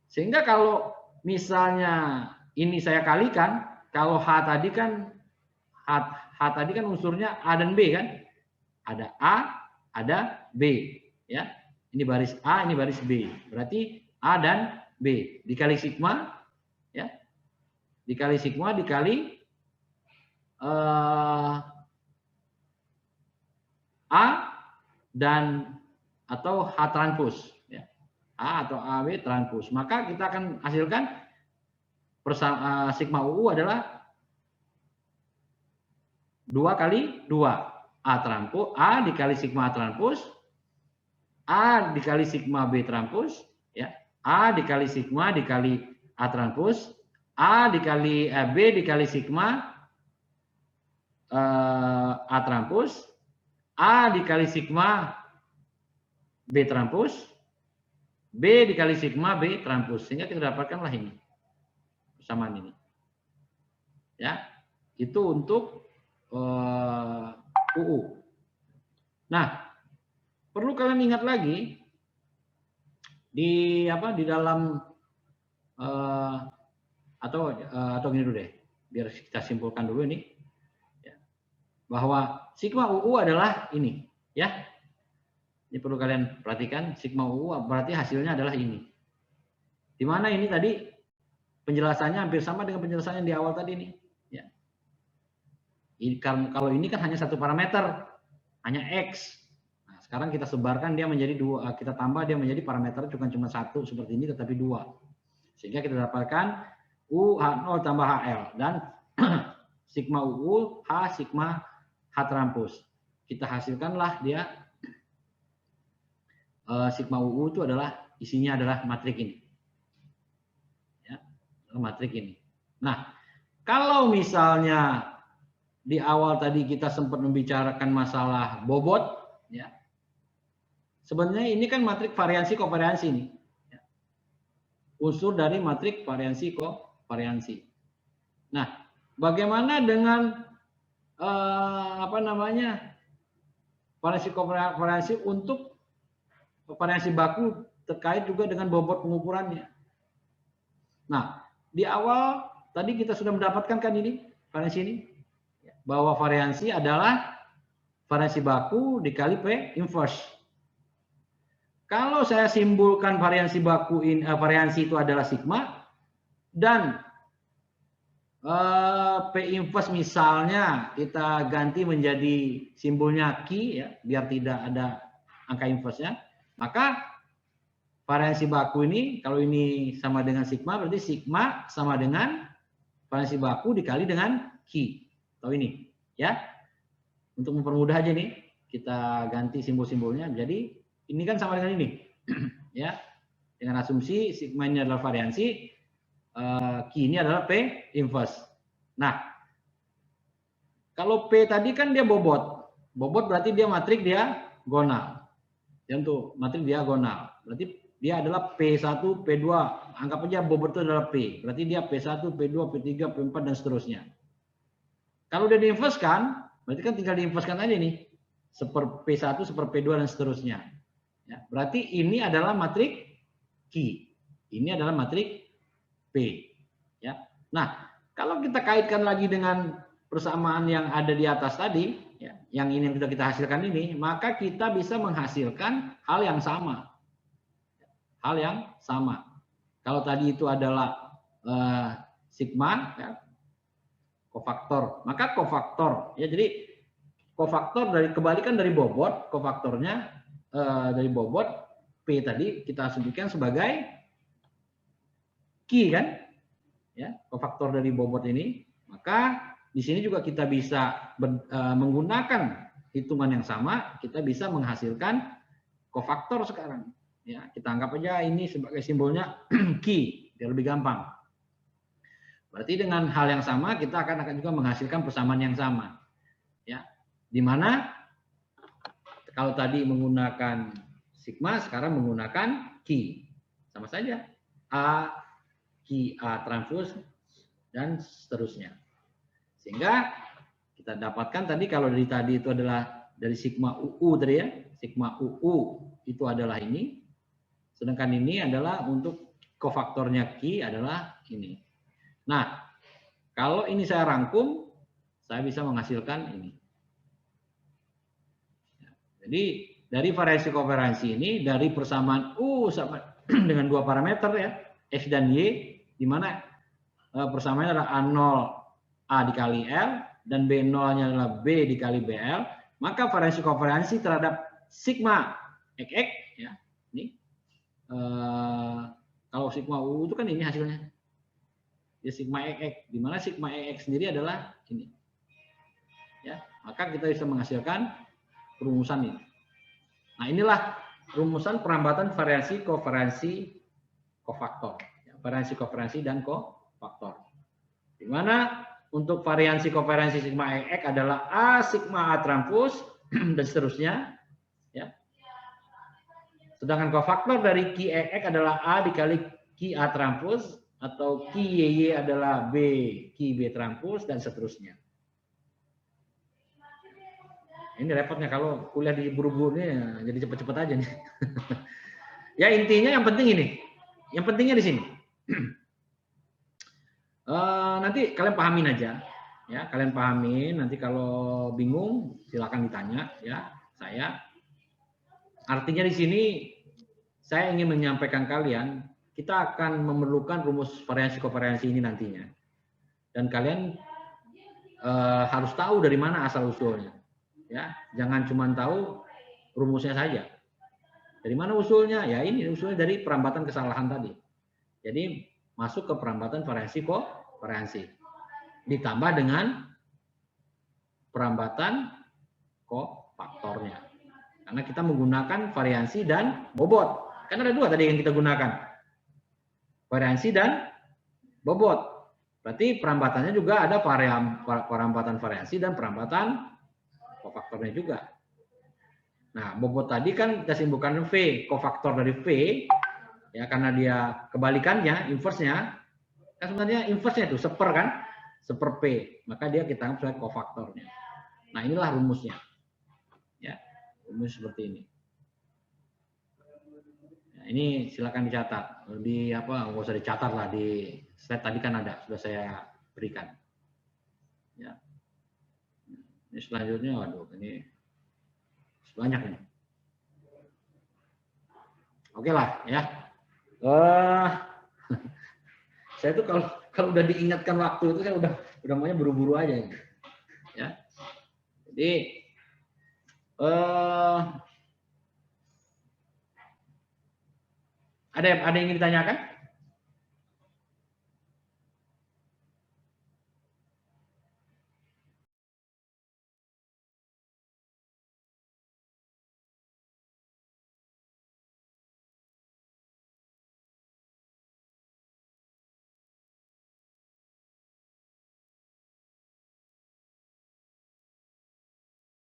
Sehingga kalau misalnya ini saya kalikan, kalau H tadi kan unsurnya A dan B kan? Ada A, ada B, ya. Ini baris A, ini baris B. Berarti A dan B dikali sigma, ya. Dikali sigma dikali A dan atau H transpus, ya. A atau AB transpus. Maka kita akan hasilkan sigma UU adalah 2 kali 2 A transpus, A dikali sigma A transpus, A dikali sigma B transpus, ya. A dikali sigma dikali A transpus, A dikali B dikali sigma A transpus, A dikali sigma B transpus, B dikali sigma B transpus. Sehingga kita dapatkanlah ini. Persamaan ini. Ya. Itu untuk UU. Nah, perlu kalian ingat lagi di dalam atau gini dulu deh. Biar kita simpulkan dulu ini. bahwa sigma UU adalah ini, ya. Ini perlu kalian perhatikan, sigma UU berarti hasilnya adalah ini. Di mana ini tadi penjelasannya hampir sama dengan penjelasan yang di awal tadi nih, ya. Kalau ini kan hanya satu parameter, hanya X. Nah, sekarang kita sebarkan dia menjadi dua, kita tambah dia menjadi parameter bukan cuma satu seperti ini tetapi dua. Sehingga kita dapatkan U H0 tambah HL dan sigma UU H sigma H transpose. Kita hasilkanlah dia sigma UU itu adalah isinya adalah matrik ini. Ya, matrik ini. Nah, kalau misalnya di awal tadi kita sempat membicarakan masalah bobot, ya. Sebenarnya ini kan matrik variansi kovariansi ini. Ya. Unsur dari matrik variansi kovariansi. Nah, bagaimana dengan variansi kovariansi untuk variansi baku terkait juga dengan bobot pengukurannya. Nah, di awal tadi kita sudah mendapatkan kan ini variansi ini. Bahwa variansi adalah variansi baku dikali P inverse. Kalau saya simbolkan variansi baku variansi itu adalah sigma dan P inverse misalnya kita ganti menjadi simbolnya Q, ya, biar tidak ada angka inverse-nya, maka variansi baku ini kalau ini sama dengan sigma berarti sigma sama dengan variansi baku dikali dengan Q. Atau ini, ya, untuk mempermudah aja nih kita ganti simbol-simbolnya. Jadi ini kan sama dengan ini, ya, dengan asumsi sigma ini adalah variansi, Q ini adalah P inverse. Nah, kalau P tadi kan dia bobot berarti dia matrik diagonal, ya, untuk matrik diagonal berarti dia adalah P1, P2, anggap aja bobot itu adalah P, berarti dia P1, P2, P3, P4 dan seterusnya. Kalau udah diinverskan, berarti kan tinggal diinverskan aja nih. Seper P1, seper P2, dan seterusnya. Ya, berarti ini adalah matrik Q. Ini adalah matrik P. Ya. Nah, kalau kita kaitkan lagi dengan persamaan yang ada di atas tadi, ya, yang ini yang sudah kita hasilkan ini, maka kita bisa menghasilkan hal yang sama. Hal yang sama. Kalau tadi itu adalah sigma, ya, kofaktor, maka kofaktor, ya, jadi kofaktor dari kebalikan dari bobot, kofaktornya dari bobot P tadi kita asumsikan sebagai Q kan, ya, kofaktor dari bobot ini, maka di sini juga kita bisa menggunakan hitungan yang sama, kita bisa menghasilkan kofaktor sekarang, ya, kita anggap aja ini sebagai simbolnya Q, biar lebih gampang. Berarti dengan hal yang sama kita akan juga menghasilkan persamaan yang sama, ya. Di mana kalau tadi menggunakan sigma, sekarang menggunakan Q, sama saja A Q A transpose dan seterusnya. Sehingga kita dapatkan tadi kalau dari tadi itu adalah dari sigma UU tadi, ya, sigma UU itu adalah ini, sedangkan ini adalah untuk kofaktornya Q adalah ini. Nah, kalau ini saya rangkum, saya bisa menghasilkan ini. Jadi dari variansi kovariansi ini, dari persamaan U sama dengan dua parameter, ya, X dan Y, di mana persamaannya adalah A0 A dikali L dan B0-nya adalah B dikali BL, maka variansi kovariansi terhadap sigma XX, ya, ini kalau sigma U itu kan ini hasilnya. Ya, sigma EX, di mana sigma EX sendiri adalah ini. Ya, maka kita bisa menghasilkan rumusan ini. Nah, inilah rumusan perambatan variasi kovariansi kofaktor. Ya, variasi kovariansi dan kofaktor. Di mana untuk variansi kovariansi sigma EX adalah A sigma A transpose dan seterusnya. Ya. Sedangkan kofaktor dari Q EX adalah A dikali Q A transpose, atau QYY adalah B, QB transpose, dan seterusnya. Ini repotnya kalau kuliah di buru-burunya, jadi cepet-cepet aja nih. Ya, intinya yang penting ini. Yang pentingnya di sini. Nanti kalian pahamin aja. Ya, kalian pahamin. Nanti kalau bingung silakan ditanya ya saya. Artinya di sini saya ingin menyampaikan kalian kita akan memerlukan rumus variansi kovariansi ini nantinya. Dan kalian harus tahu dari mana asal usulnya. Ya, jangan cuma tahu rumusnya saja. Dari mana usulnya? Ya ini usulnya dari perambatan kesalahan tadi. Jadi masuk ke perambatan variansi kovariansi. Ditambah dengan perambatan kofaktornya. Karena kita menggunakan variansi dan bobot. Kan ada dua tadi yang kita gunakan. Variansi dan bobot. Berarti perambatannya juga ada perambatan variansi dan perambatan kofaktornya juga. Nah, bobot tadi kan kita simpulkan V, kofaktor dari V, ya karena dia kebalikannya, inverse-nya, kan sebenarnya inverse-nya itu seper kan? Seper P, maka dia kita anggap sebagai kofaktornya. Nah inilah rumusnya, ya rumus seperti ini. Nah, ini silakan dicatat, di apa nggak usah dicatat lah di slide tadi kan ada sudah saya berikan. Ya, ini selanjutnya, waduh ini banyak nih. Oke lah ya. Saya tuh kalau udah diingatkan waktu itu saya udah maunya buru-buru aja gitu. Ya. Jadi ada yang ingin ditanyakan?